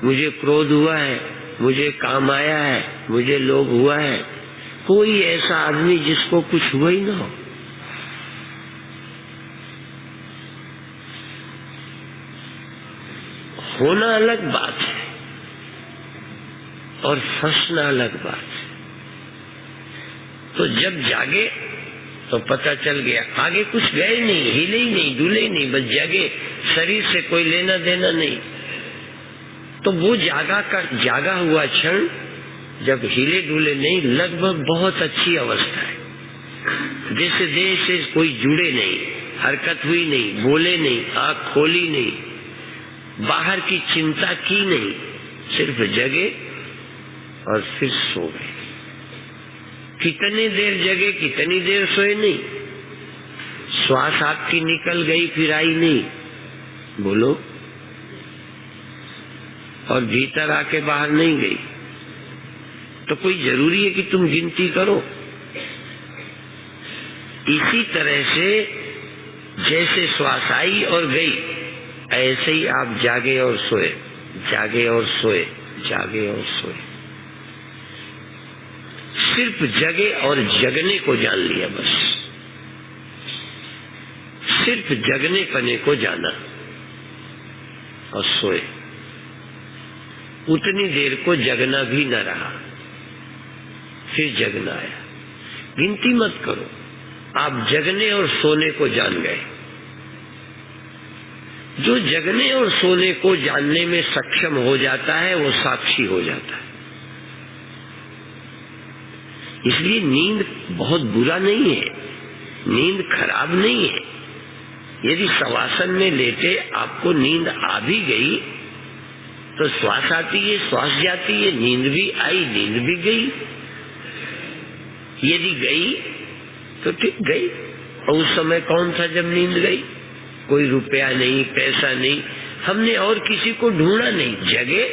मुझे क्रोध हुआ है, मुझे काम आया है, मुझे लोभ हुआ है। कोई ऐसा आदमी जिसको कुछ हुआ ही ना हो। होना अलग बात है और फंसना अलग बात है। तो जब जागे तो पता चल गया, आगे कुछ गए नहीं, हिले ही नहीं, डुले ही नहीं, बस जागे, शरीर से कोई लेना देना नहीं। तो वो जागा हुआ क्षण जब हिले डुले नहीं, लगभग बहुत अच्छी अवस्था है। जैसे देह से कोई जुड़े नहीं, हरकत हुई नहीं, बोले नहीं, आंख खोली नहीं, बाहर की चिंता की नहीं, सिर्फ जगे और फिर सो गए। कितनी देर जगे, कितनी देर सोए नहीं। श्वास आपकी निकल गई फिर आई नहीं, बोलो, और भीतर आके बाहर नहीं गई। तो कोई जरूरी है कि तुम गिनती करो। इसी तरह से जैसे श्वास आई और गई, ऐसे ही आप जागे और सोए, जागे और सोए, जागे और सोए। सिर्फ जगे और जगने को जान लिया, बस सिर्फ जगने पने को जाना और सोए। उतनी देर को जगना भी न रहा, फिर जगना आया। गिनती मत करो, आप जगने और सोने को जान गए। जो जगने और सोने को जानने में सक्षम हो जाता है वो साक्षी हो जाता है। इसलिए नींद बहुत बुरा नहीं है, नींद खराब नहीं है। यदि शवासन में लेटे आपको नींद आ भी गई तो श्वास आती है, श्वास जाती है, नींद भी आई, नींद भी गई। यदि गई तो ठीक गई। और उस समय कौन था जब नींद गई? कोई रुपया नहीं, पैसा नहीं, हमने और किसी को ढूंढा नहीं। जगे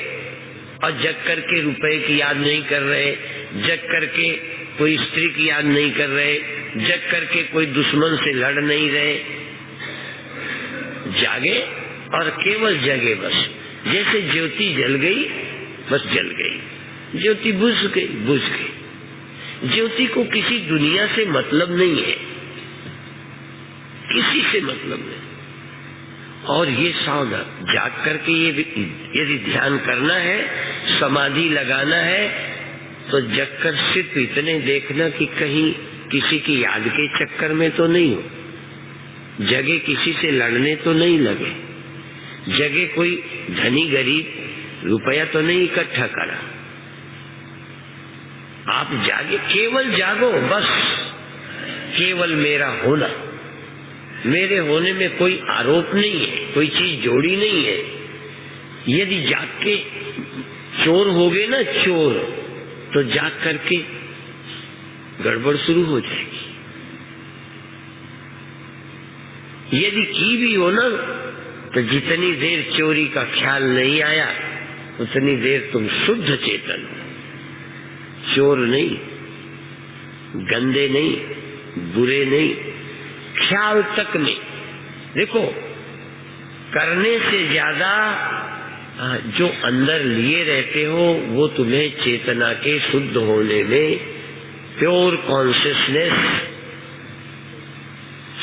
और जग करके रुपए की याद नहीं कर रहे, जग करके कोई स्त्री की याद नहीं कर रहे, जग करके कोई दुश्मन से लड़ नहीं रहे। जागे और केवल जगे, बस जैसे ज्योति जल गई, बस जल गई। ज्योति बुझ गई, बुझ गई। ज्योति को किसी दुनिया से मतलब नहीं है, किसी से मतलब नहीं। और ये सावधान, जाग करके ये यदि ध्यान करना है, समाधि लगाना है, तो जगकर सिर्फ इतने देखना कि कहीं किसी की याद के चक्कर में तो नहीं हो, जगे किसी से लड़ने तो नहीं लगे, जगे कोई धनी गरीब रुपया तो नहीं इकट्ठा करा। आप जागे, केवल जागो, बस केवल मेरा होना। मेरे होने में कोई आरोप नहीं है, कोई चीज जोड़ी नहीं है। यदि जाग के चोर हो गए ना, चोर, तो जाग करके गड़बड़ शुरू हो जाएगी। यदि की भी हो ना, तो जितनी देर चोरी का ख्याल नहीं आया उतनी देर तुम शुद्ध चेतन, चोर नहीं, गंदे नहीं, बुरे नहीं, ख्याल तक नहीं। देखो, करने से ज्यादा जो अंदर लिए रहते हो वो तुम्हें चेतना के शुद्ध होने में, प्योर कॉन्शियसनेस,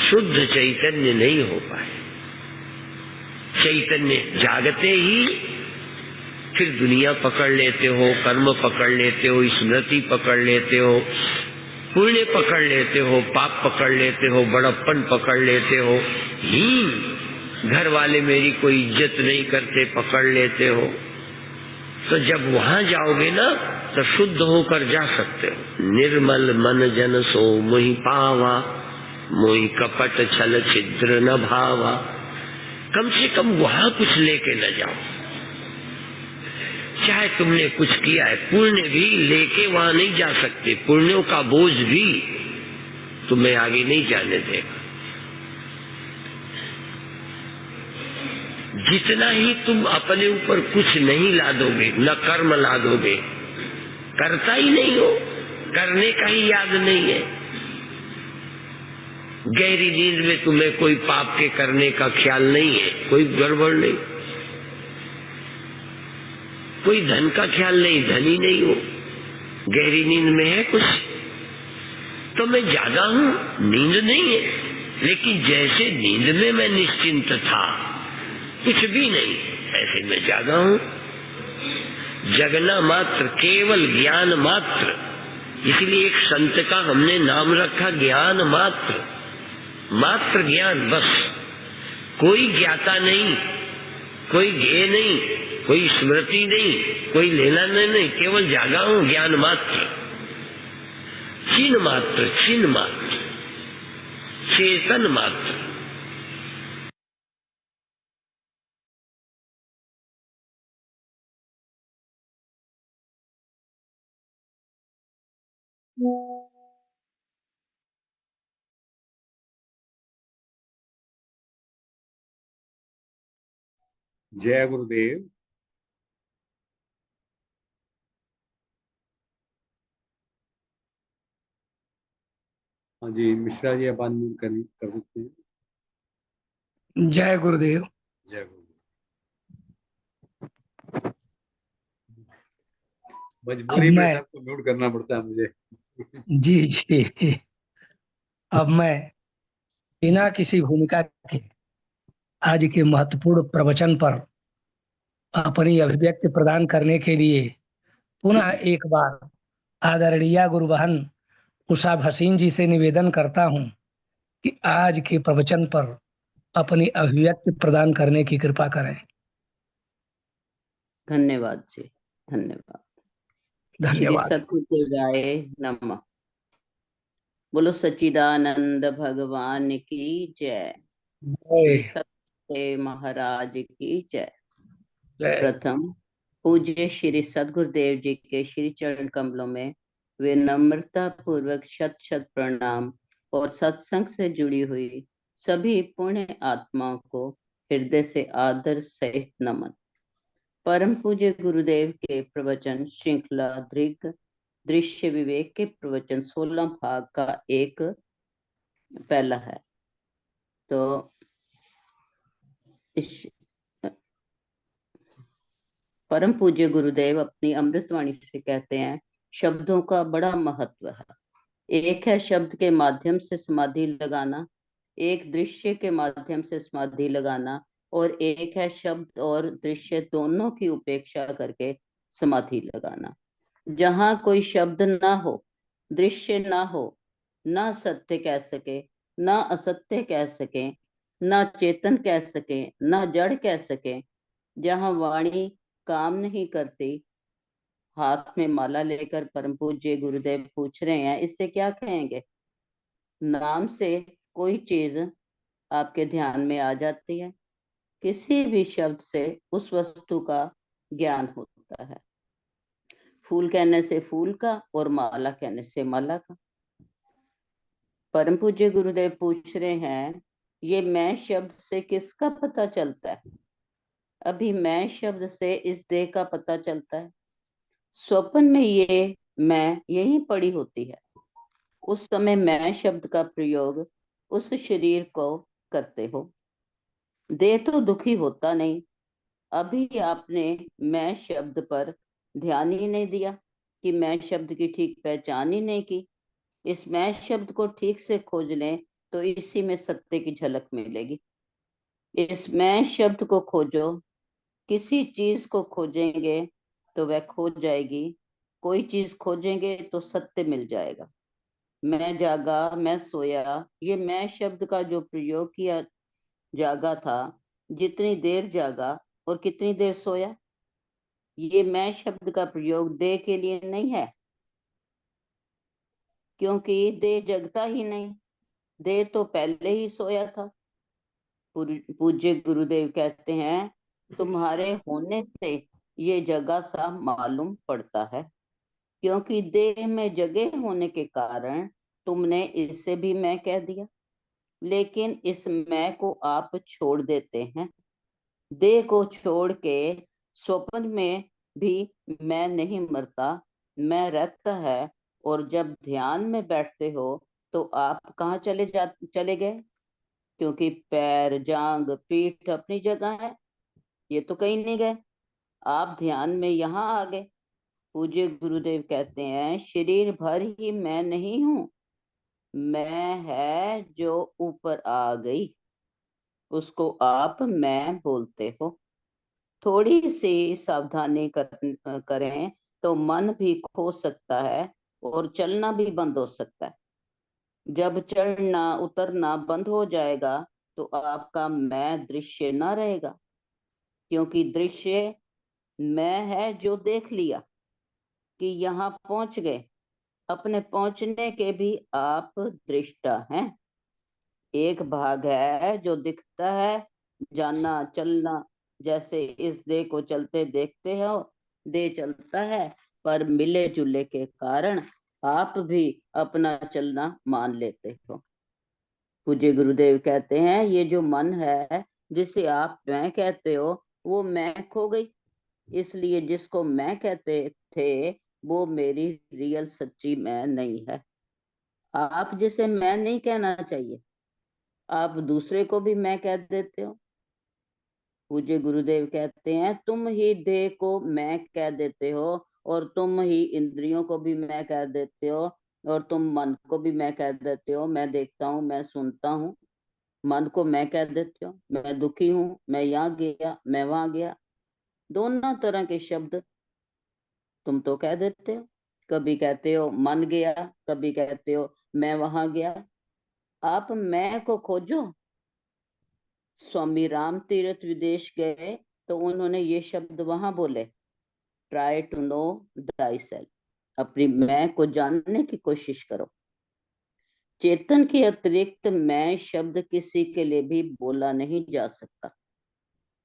शुद्ध चैतन्य नहीं हो पाए। चैतन्य जागते ही फिर दुनिया पकड़ लेते हो, कर्म पकड़ लेते हो, स्मृति पकड़ लेते हो, पुण्य पकड़ लेते हो, पाप पकड़ लेते हो, बड़प्पन पकड़ लेते हो, घर वाले मेरी कोई इज्जत नहीं करते पकड़ लेते हो। तो जब वहां जाओगे ना तो शुद्ध होकर जा सकते हो। निर्मल मन जन सो मोहि पावा, मोहि कपट छल छिद्र न भावा। कम से कम वहां कुछ लेके न जाओ। चाहे तुमने कुछ किया है, पुण्य भी लेके वहां नहीं जा सकते। पुण्यों का बोझ भी तुम्हें आगे नहीं जाने देगा। जितना ही तुम अपने ऊपर कुछ नहीं लादोगे, न कर्म लादोगे, करता ही नहीं हो, करने का ही याद नहीं है। गहरी नींद में तुम्हें कोई पाप के करने का ख्याल नहीं है, कोई गड़बड़ नहीं, कोई धन का ख्याल नहीं, धनी नहीं हो, गहरी नींद में है कुछ। तो मैं जागा हूं, नींद नहीं है, लेकिन जैसे नींद में मैं निश्चिंत था, कुछ भी नहीं, ऐसे मैं जागा हूं। जगना मात्र, केवल ज्ञान मात्र। इसलिए एक संत का हमने नाम रखा ज्ञान मात्र। मात्र ज्ञान, बस। कोई ज्ञाता नहीं, कोई ज्ञेय नहीं, कोई स्मृति नहीं, कोई लेना नहीं, केवल जागा हूं, ज्ञान मात्र, चिन्ह मात्र, चिन्ह मात्र, चेतन मात्र। जय गुरुदेव। हाँ जी, मिश्रा जी आप अनम्यूट कर सकते हैं। जय गुरुदेव। जय गुरुदेव। मजबूरी में सबको म्यूट करना पड़ता है मुझे। जी जी। अब मैं बिना किसी भूमिका के आज के महत्वपूर्ण प्रवचन पर अपनी अभिव्यक्ति प्रदान करने के लिए पुनः एक बार आदरणीय गुरु बहन उषा भसीन जी से निवेदन करता हूं कि आज के प्रवचन पर अपनी अभिव्यक्ति प्रदान करने की कृपा करें। धन्यवाद जी, धन्यवाद। श्री धन्यवाद। सतगुरुदेवाय नमः। बोलो सच्चिदानंद भगवान की जय। श्री जय सतगुरुदेव महाराज की जय। जय। प्रथम पूज्य श्री सतगुरुदेव जी के श्री चरण कमलों में विनम्रता पूर्वक शत शत प्रणाम और सत्संग से जुड़ी हुई सभी पुण्य आत्माओं को हृदय से आदर सहित नमन। परम पूज्य गुरुदेव के प्रवचन श्रृंखला दृश्य विवेक के प्रवचन 16 भाग का एक पहला है। तो परम पूज्य गुरुदेव अपनी अमृतवाणी से कहते हैं, शब्दों का बड़ा महत्व है। एक है शब्द के माध्यम से समाधि लगाना, एक दृश्य के माध्यम से समाधि लगाना, और एक है शब्द और दृश्य दोनों की उपेक्षा करके समाधि लगाना। जहां कोई शब्द ना हो, दृश्य ना हो, ना सत्य कह सके, ना असत्य कह सके, ना चेतन कह सके, ना जड़ कह सके, जहां वाणी काम नहीं करती, हाथ में माला लेकर परम पूज्य गुरुदेव पूछ रहे हैं, इससे क्या कहेंगे? नाम से कोई चीज आपके ध्यान में आ जाती है, किसी भी शब्द से उस वस्तु का ज्ञान होता है। फूल कहने से फूल का और माला कहने से माला का। परम पूज्य गुरुदेव पूछ रहे हैं, ये मैं शब्द से किसका पता चलता है? अभी मैं शब्द से इस देह का पता चलता है। स्वप्न में ये मैं यही पड़ी होती है, उस समय मैं शब्द का प्रयोग उस शरीर को करते हो। देह तो दुखी होता नहीं। अभी आपने मैं शब्द पर ध्यान ही नहीं दिया कि मैं शब्द की ठीक पहचान ही नहीं की। इस मैं शब्द को ठीक से खोज लें तो इसी में सत्य की झलक मिलेगी। इस मैं शब्द को खोजो। किसी चीज को खोजेंगे तो वह खो जाएगी, कोई चीज खोजेंगे तो सत्य मिल जाएगा। मैं जागा, मैं सोया, ये मैं शब्द का जो प्रयोग किया जागा था, जितनी देर जागा और कितनी देर सोया, ये मैं शब्द का प्रयोग देह के लिए नहीं है, क्योंकि देह जगता ही नहीं, देह तो पहले ही सोया था। पूज्य गुरुदेव कहते हैं, तुम्हारे होने से ये जगा सा मालूम पड़ता है, क्योंकि देह में जगे होने के कारण तुमने इससे भी मैं कह दिया। लेकिन इस मैं को आप छोड़ देते हैं। देह को छोड़ के स्वप्न में भी मैं नहीं मरता, मैं रहता है। और जब ध्यान में बैठते हो तो आप कहाँ चले गए? क्योंकि पैर, जांग, पीठ अपनी जगह है, ये तो कहीं नहीं गए। आप ध्यान में यहाँ आ गए। पूज्य गुरुदेव कहते हैं, शरीर भर ही मैं नहीं हूं, मैं है जो ऊपर आ गई, उसको आप मैं बोलते हो। थोड़ी सी सावधानी करें तो मन भी खो सकता है और चलना भी बंद हो सकता है। जब चढ़ना उतरना बंद हो जाएगा तो आपका मैं दृश्य ना रहेगा, क्योंकि दृश्य मैं है जो देख लिया कि यहाँ पहुंच गए। अपने पहुंचने के भी आप दृष्टा हैं। एक भाग है जो दिखता है, जाना चलना, जैसे इस देह को चलते देखते हो, देह चलता है, पर मिले जुले के कारण आप भी अपना चलना मान लेते हो। पूज्य गुरुदेव कहते हैं, ये जो मन है जिसे आप मैं कहते हो, वो मैं खो गई। इसलिए जिसको मैं कहते थे वो मेरी रियल सच्ची मैं नहीं है। आप जिसे मैं नहीं कहना चाहिए, आप दूसरे को भी मैं कह देते हो। पूज्य गुरुदेव कहते हैं, तुम ही देह को मैं कह देते हो, और तुम ही इंद्रियों को भी मैं कह देते हो, और तुम मन को भी मैं कह देते हो। मैं देखता हूँ, मैं सुनता हूँ, मन को मैं कह देते हो। मैं दुखी हूँ, मैं यहाँ गया, मैं वहां गया, दोनों तरह के शब्द तुम तो कह देते हो। कभी कहते हो मन गया, कभी कहते हो मैं वहां गया। आप मैं को खोजो। स्वामी राम तीर्थ विदेश गए तो उन्होंने ये शब्द वहां बोले, try to know thyself, अपनी मैं को जानने की कोशिश करो। चेतन के अतिरिक्त मैं शब्द किसी के लिए भी बोला नहीं जा सकता।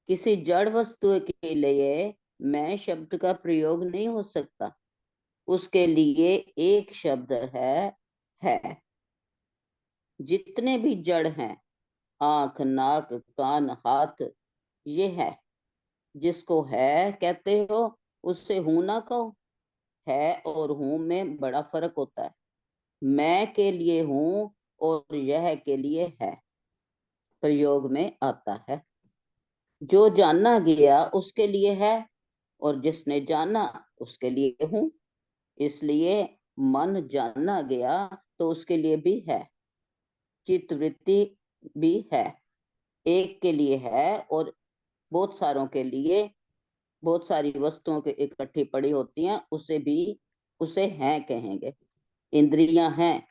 किसी जड़ वस्तु के लिए मैं शब्द का प्रयोग नहीं हो सकता। उसके लिए एक शब्द है। जितने भी जड़ हैं, आंख, नाक, कान, हाथ, ये है। जिसको है कहते हो उससे हूं ना कहो। है और हूं में बड़ा फर्क होता है। मैं के लिए हूं और यह के लिए है, प्रयोग में आता है। जो जाना गया उसके लिए है, और जिसने जाना उसके लिए हूं। इसलिए मन जाना गया तो उसके लिए भी है, चित्त वृत्ति भी है। एक के लिए है और बहुत सारों के लिए, बहुत सारी वस्तुओं के इकट्ठी पड़ी होती हैं, उसे हैं कहेंगे। इंद्रियां हैं,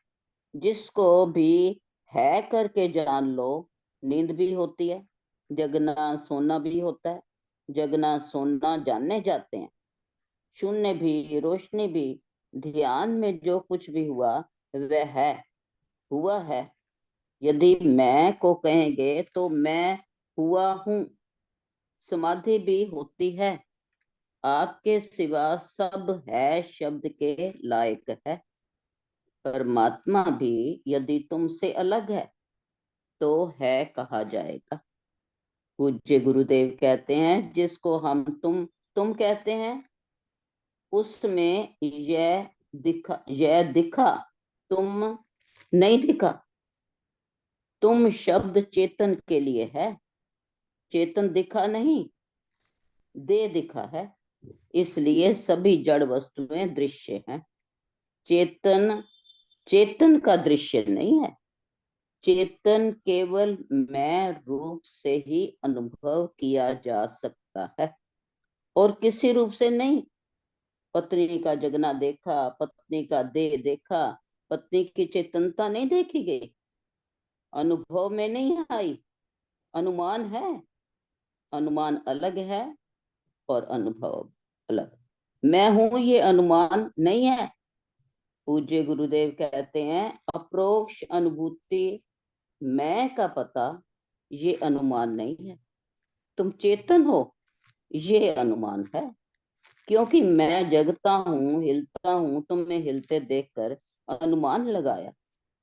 जिसको भी है करके जान लो। नींद भी होती है, जगना सोना भी होता है। जगना सोना जानने जाते हैं। शून्य भी, रोशनी भी, ध्यान में जो कुछ भी हुआ वह है, हुआ है। यदि मैं को कहेंगे तो मैं हुआ हूं। समाधि भी होती है। आपके सिवा सब है शब्द के लायक है। परमात्मा भी यदि तुमसे अलग है तो है कहा जाएगा। पूज्य गुरुदेव कहते हैं, जिसको हम तुम कहते हैं, उसमें यह दिखा, तुम नहीं दिखा। तुम शब्द चेतन के लिए है, चेतन दिखा नहीं, देह दिखा है, इसलिए सभी जड़ वस्तुएं दृश्य हैं। चेतन चेतन का दृश्य नहीं है। चेतन केवल मैं रूप से ही अनुभव किया जा सकता है और किसी रूप से नहीं। पत्नी का जगना देखा, पत्नी का देह देखा, पत्नी की चेतनता नहीं देखी गई, अनुभव में नहीं आई। अनुमान है, अनुमान अलग है और अनुभव अलग। मैं हूं ये अनुमान नहीं है। पूज्य गुरुदेव कहते हैं अप्रोक्ष अनुभूति मैं का पता ये अनुमान नहीं है। तुम चेतन हो ये अनुमान है, क्योंकि मैं जगता हूँ, हिलता हूँ, तुम्हें हिलते देखकर अनुमान लगाया।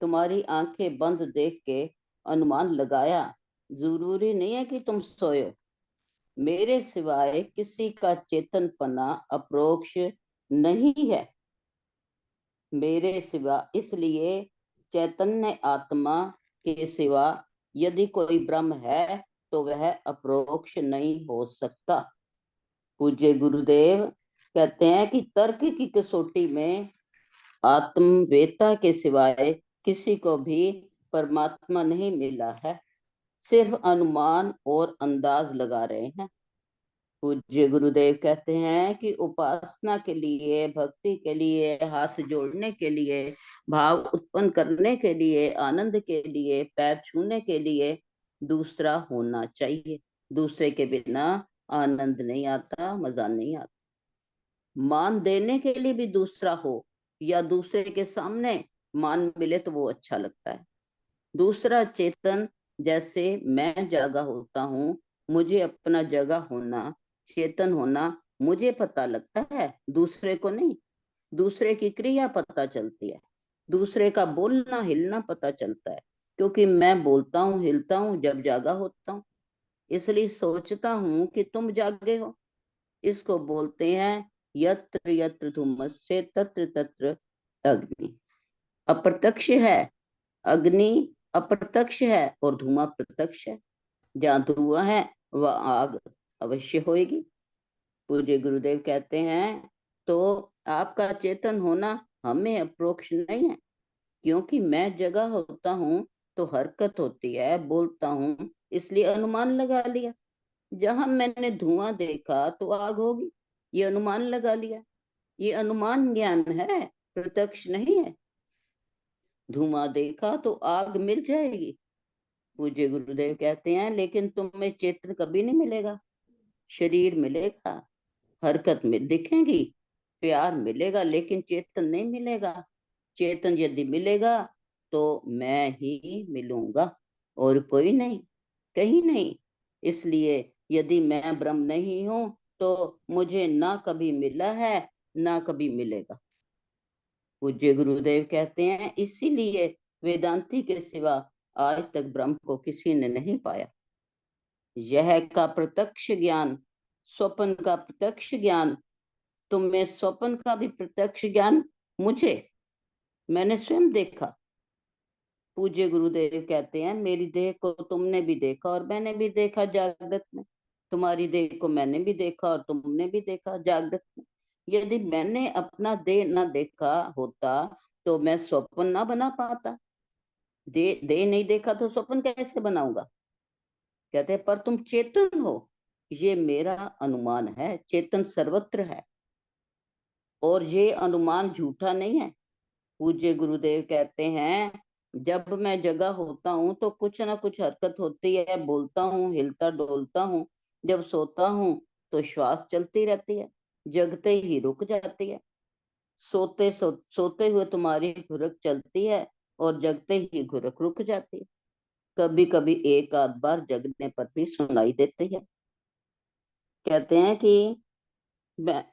तुम्हारी आंखें बंद देख के अनुमान लगाया। जरूरी नहीं है कि तुम सोए। मेरे सिवाय किसी का चेतनपना अप्रोक्ष नहीं है मेरे सिवा। इसलिए चैतन्य आत्मा के सिवा यदि कोई ब्रह्म है तो वह अप्रोक्ष नहीं हो सकता। पूज्य गुरुदेव कहते हैं कि तर्क की कसौटी में आत्मवेता के सिवाय किसी को भी परमात्मा नहीं मिला है, सिर्फ अनुमान और अंदाज लगा रहे हैं। पूज्य गुरुदेव कहते हैं कि उपासना के लिए, भक्ति के लिए, हाथ जोड़ने के लिए, भाव उत्पन्न करने के लिए, आनंद के लिए, पैर छूने के लिए दूसरा होना चाहिए। दूसरे के बिना आनंद नहीं आता, मजा नहीं आता। मान देने के लिए भी दूसरा हो या दूसरे के सामने मान मिले तो वो अच्छा लगता है। दूसरा चेतन, जैसे मैं जागा होता हूँ, मुझे अपना जगह होना, चेतन होना मुझे पता लगता है, दूसरे को नहीं। दूसरे की क्रिया पता चलती है, दूसरे का बोलना हिलना पता चलता है, क्योंकि मैं बोलता हूँ हिलता हूँ जब जागा होता हूँ। इसलिए सोचता हूँ कि तुम जागे हो। इसको बोलते हैं यत्र यत्र धूमस्य तत्र तत्र अग्नि। अप्रत्यक्ष है, अग्नि अप्रत्यक्ष है और धुआं प्रत्यक्ष है। जहाँ धुआं है वह आग अवश्य होगी। पूज्य गुरुदेव कहते हैं तो आपका चेतन होना हमें अप्रोक्ष नहीं है, क्योंकि मैं जगह होता हूँ तो हरकत होती है, बोलता हूँ, इसलिए अनुमान लगा लिया। जहां मैंने धुआं देखा तो आग होगी, ये अनुमान लगा लिया। ये अनुमान ज्ञान है, प्रत्यक्ष नहीं है। धुआं देखा तो आग मिल जाएगी। पूज्य गुरुदेव कहते हैं लेकिन तुम्हें चेतन कभी नहीं मिलेगा। शरीर मिलेगा, हरकत में दिखेगी, प्यार मिलेगा, लेकिन चेतन नहीं मिलेगा। चेतन यदि मिलेगा तो मैं ही मिलूंगा और कोई नहीं, कहीं नहीं। इसलिए यदि मैं ब्रह्म नहीं हूं तो मुझे ना कभी मिला है ना कभी मिलेगा। पूज्य गुरुदेव कहते हैं इसीलिए वेदांती के सिवा आज तक ब्रह्म को किसी ने नहीं पाया। यह का प्रत्यक्ष ज्ञान, स्वप्न का प्रत्यक्ष ज्ञान, तुम्हें स्वप्न का भी प्रत्यक्ष ज्ञान, मुझे मैंने स्वयं देखा। पूज्य गुरुदेव कहते हैं मेरी देह को तुमने भी देखा और मैंने भी देखा जागृत में। तुम्हारी देह को मैंने भी देखा और तुमने भी देखा जागृत में। यदि मैंने अपना देह ना देखा होता तो मैं स्वप्न ना बना पाता। देह नहीं देखा तो स्वप्न कैसे बनाऊंगा। कहते हैं पर तुम चेतन हो, ये मेरा अनुमान है। चेतन सर्वत्र है और ये अनुमान झूठा नहीं है। पूज्य गुरुदेव कहते हैं जब मैं जगह होता हूँ तो कुछ ना कुछ हरकत होती है, बोलता हूँ, हिलता डोलता हूँ। जब सोता हूँ तो श्वास चलती रहती है, जगते ही रुक जाती है। सोते हुए तुम्हारी घुरक चलती है और जगते ही घुरक रुक जाती है। कभी कभी एक आध बार जगने पर भी सुनाई देती है। कहते हैं कि मैं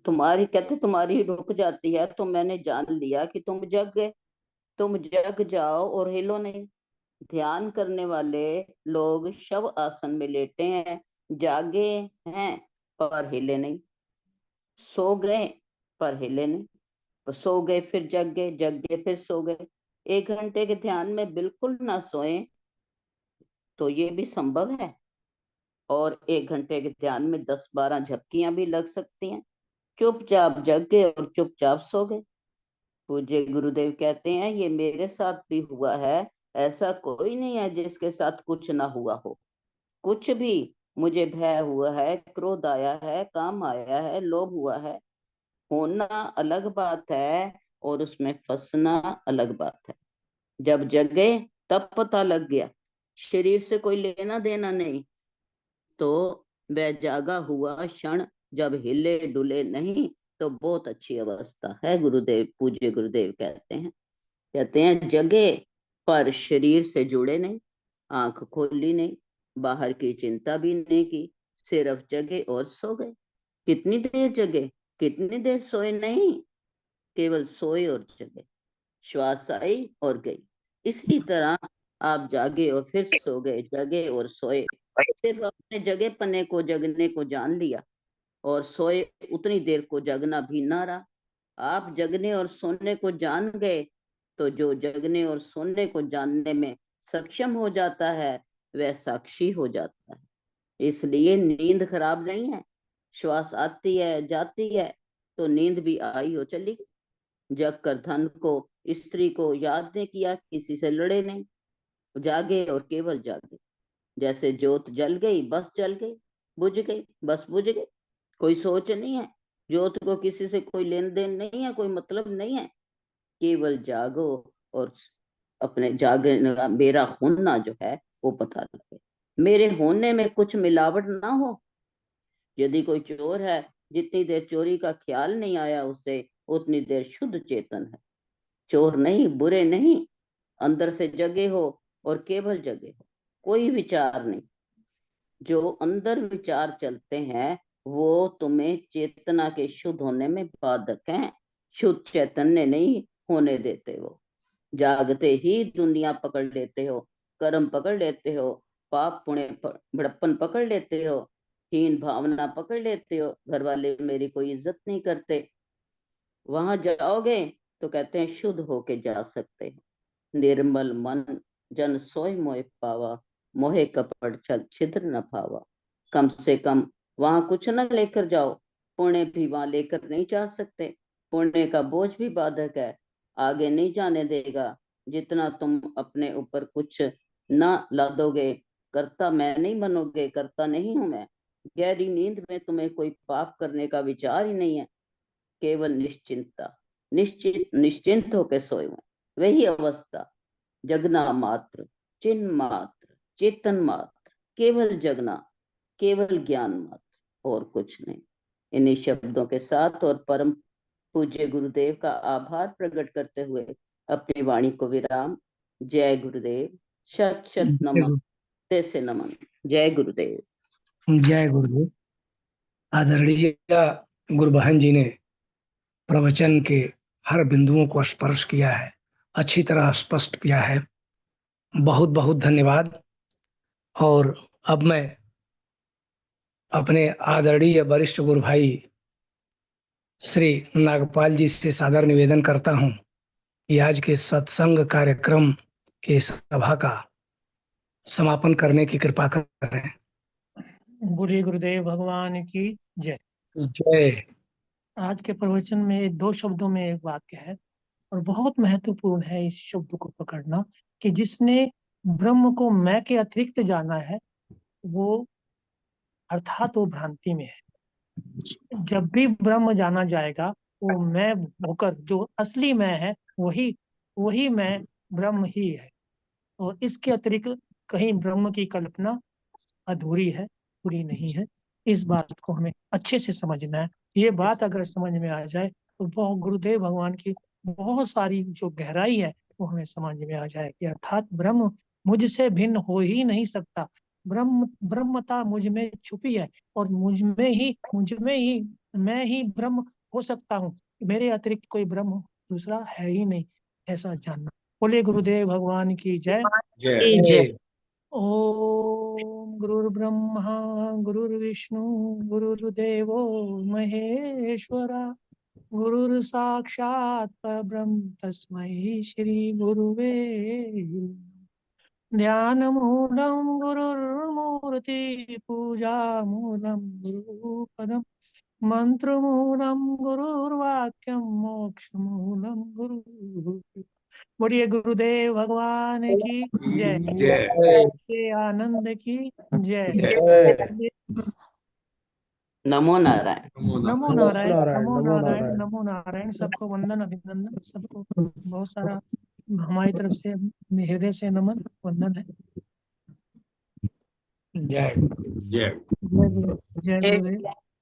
तुम्हारी रुक जाती है तो मैंने जान लिया कि तुम जग गए। तुम जग जाओ और हिलो नहीं। ध्यान करने वाले लोग शव आसन में लेटे हैं, जागे हैं पर हिले नहीं, सो गए पर हिले नहीं, सो गए फिर जग गए फिर सो गए। 1 घंटे के ध्यान में बिल्कुल ना सोए तो ये भी संभव है। और 1 घंटे के ध्यान में 10-12 झपकियां भी लग सकती हैं। चुपचाप जग गए और चुपचाप सो गए। पूज्य गुरुदेव कहते हैं ये मेरे साथ भी हुआ है, ऐसा कोई नहीं है जिसके साथ कुछ ना हुआ हो। कुछ भी, मुझे भय हुआ है, क्रोध आया है, काम आया है, लोभ हुआ है, होना अलग बात है और उसमें फंसना अलग बात है। जब जगे तब पता लग गया, शरीर से कोई लेना देना नहीं, तो वह जागा हुआ क्षण जब हिले डुले नहीं तो बहुत अच्छी अवस्था है। गुरुदेव, पूज्य गुरुदेव कहते हैं जगे पर शरीर से जुड़े नहीं, आंख खोली नहीं, बाहर की चिंता भी नहीं की, सिर्फ जगे और सो गए। कितनी देर जगे, कितनी देर सोए नहीं, केवल सोए और जगे, श्वास आई और गई। इसी तरह आप जागे और फिर सो गए, जगे और सोए, सिर्फ अपने जगे पने को, जगने को जान लिया, और सोए उतनी देर को जगना भी ना रहा। आप जगने और सोने को जान गए तो जो जगने और सोने को जानने में सक्षम हो जाता है वह साक्षी हो जाता है। इसलिए नींद खराब नहीं है। श्वास आती है जाती है तो नींद भी आई हो चली गई। जग कर धन को, स्त्री को याद नहीं किया, किसी से लड़े नहीं, जागे और केवल जागे। जैसे जोत जल गई बस जल गई, बुझ गई बस बुझ गई, कोई सोच नहीं है। ज्योत को किसी से कोई लेन देन नहीं है, कोई मतलब नहीं है। केवल जागो और अपने जागने का मेरा होना जो है वो पता लगे, मेरे होने में कुछ मिलावट ना हो। यदि कोई चोर है, जितनी देर चोरी का ख्याल नहीं आया उसे, उतनी देर शुद्ध चेतन है। चोर नहीं, बुरे नहीं, अंदर से जगे हो और केवल जगे हो, कोई विचार नहीं। जो अंदर विचार चलते हैं वो तुम्हें चेतना के शुद्ध होने में बाधक हैं, शुद्ध चैतन्य नहीं होने देते। वो जागते ही दुनिया पकड़ लेते हो, कर्म पकड़ लेते हो, पाप पुण्य बड़प्पन पकड़ लेते हो, हीन भावना पकड़ लेते हो, घर वाले मेरी कोई इज्जत नहीं करते। वहां जाओगे तो कहते हैं शुद्ध होके जा सकते हो। निर्मल मन जन सोय मोह पावा, मोहे कपट छल छिद्र न पावा। कम से कम वहां कुछ न लेकर जाओ, पुण्य भी वहां लेकर नहीं जा सकते। पुण्य का बोझ भी बाधक है, आगे नहीं जाने देगा। जितना तुम अपने ऊपर कुछ ना लादोगे, करता मैं नहीं बनोगे, करता नहीं हूं मैं। गहरी नींद में तुम्हें कोई पाप करने का विचार ही नहीं है, केवल निश्चिंतता, निश्चिंत होकर सोए हुए। वही अवस्था, जगना मात्र, चिन्ह मात्र, चेतन मात्र, केवल जगना, केवल ज्ञान मात्र, और कुछ नहीं। इन्हीं शब्दों के साथ और परम पूज्य गुरुदेव का आभार प्रकट करते हुए अपनी वाणी को विराम। जय गुरुदेव, शत शत नमन, से नमन। जय गुरुदेव। जय गुरुदेव। आदरणीय गुरु बहन जी ने प्रवचन के हर बिंदुओं को स्पर्श किया है, अच्छी तरह स्पष्ट किया है। बहुत बहुत धन्यवाद। और अब मैं अपने आदरणीय वरिष्ठ गुरु भाई श्री नागपाल जी से सादर निवेदन करता हूं कि आज के सत्संग कार्यक्रम के सभा का समापन करने की कृपा करें। बुरी गुरुदेव भगवान की जय। जय। आज के प्रवचन में 2 शब्दों में एक वाक्य है और बहुत महत्वपूर्ण है इस शब्द को पकड़ना, कि जिसने ब्रह्म को मैं के अतिरिक्त जाना है वो अर्थात वो भ्रांति में है। जब भी ब्रह्म जाना जाएगा वो मैं होकर, जो असली मैं है वही वही मैं ब्रह्म ही है, और इसके अतिरिक्त कहीं ब्रह्म की कल्पना अधूरी है, पूरी नहीं है। इस बात को हमें अच्छे से समझना है। ये बात अगर समझ में आ जाए तो बहुत गुरुदेव भगवान की बहुत सारी जो गहराई है वो हमें समझ में आ जाए, कि अर्थात ब्रह्म मुझसे भिन्न हो ही नहीं सकता। ब्रह्मता मुझ में छुपी है और मुझ में ही मैं ही ब्रह्म हो सकता हूँ। मेरे अतिरिक्त कोई ब्रह्म दूसरा है ही नहीं, ऐसा जानना। बोले गुरुदेव भगवान की जय। जय। जय। ओम गुरुर्ब्रह्मा गुरुर्विष्णु गुरुर्देवो महेश्वरा, गुरुर्साक्षात् परब्रह्म तस्मै श्री गुरुवे नमः। ध्यानमूलं गुरुर्मूर्तिम् मूर्ति पूजा मूलम गुरुपदम मंत्रमूलम गुरुर्वाक्यम मोक्ष मूलम गुरु। बोलिए गुरुदेव भगवान की जय। जय। के आनंद की जय। जय। नमो नारायण। नमो नारायण, नमो नारायण, नमो नारायण। सबको वंदन अभिनंदन, सबको बहुत सारा हमारी तरफ से हृदय से नमन वंदन है। जय। जय। जय गुरुदेव।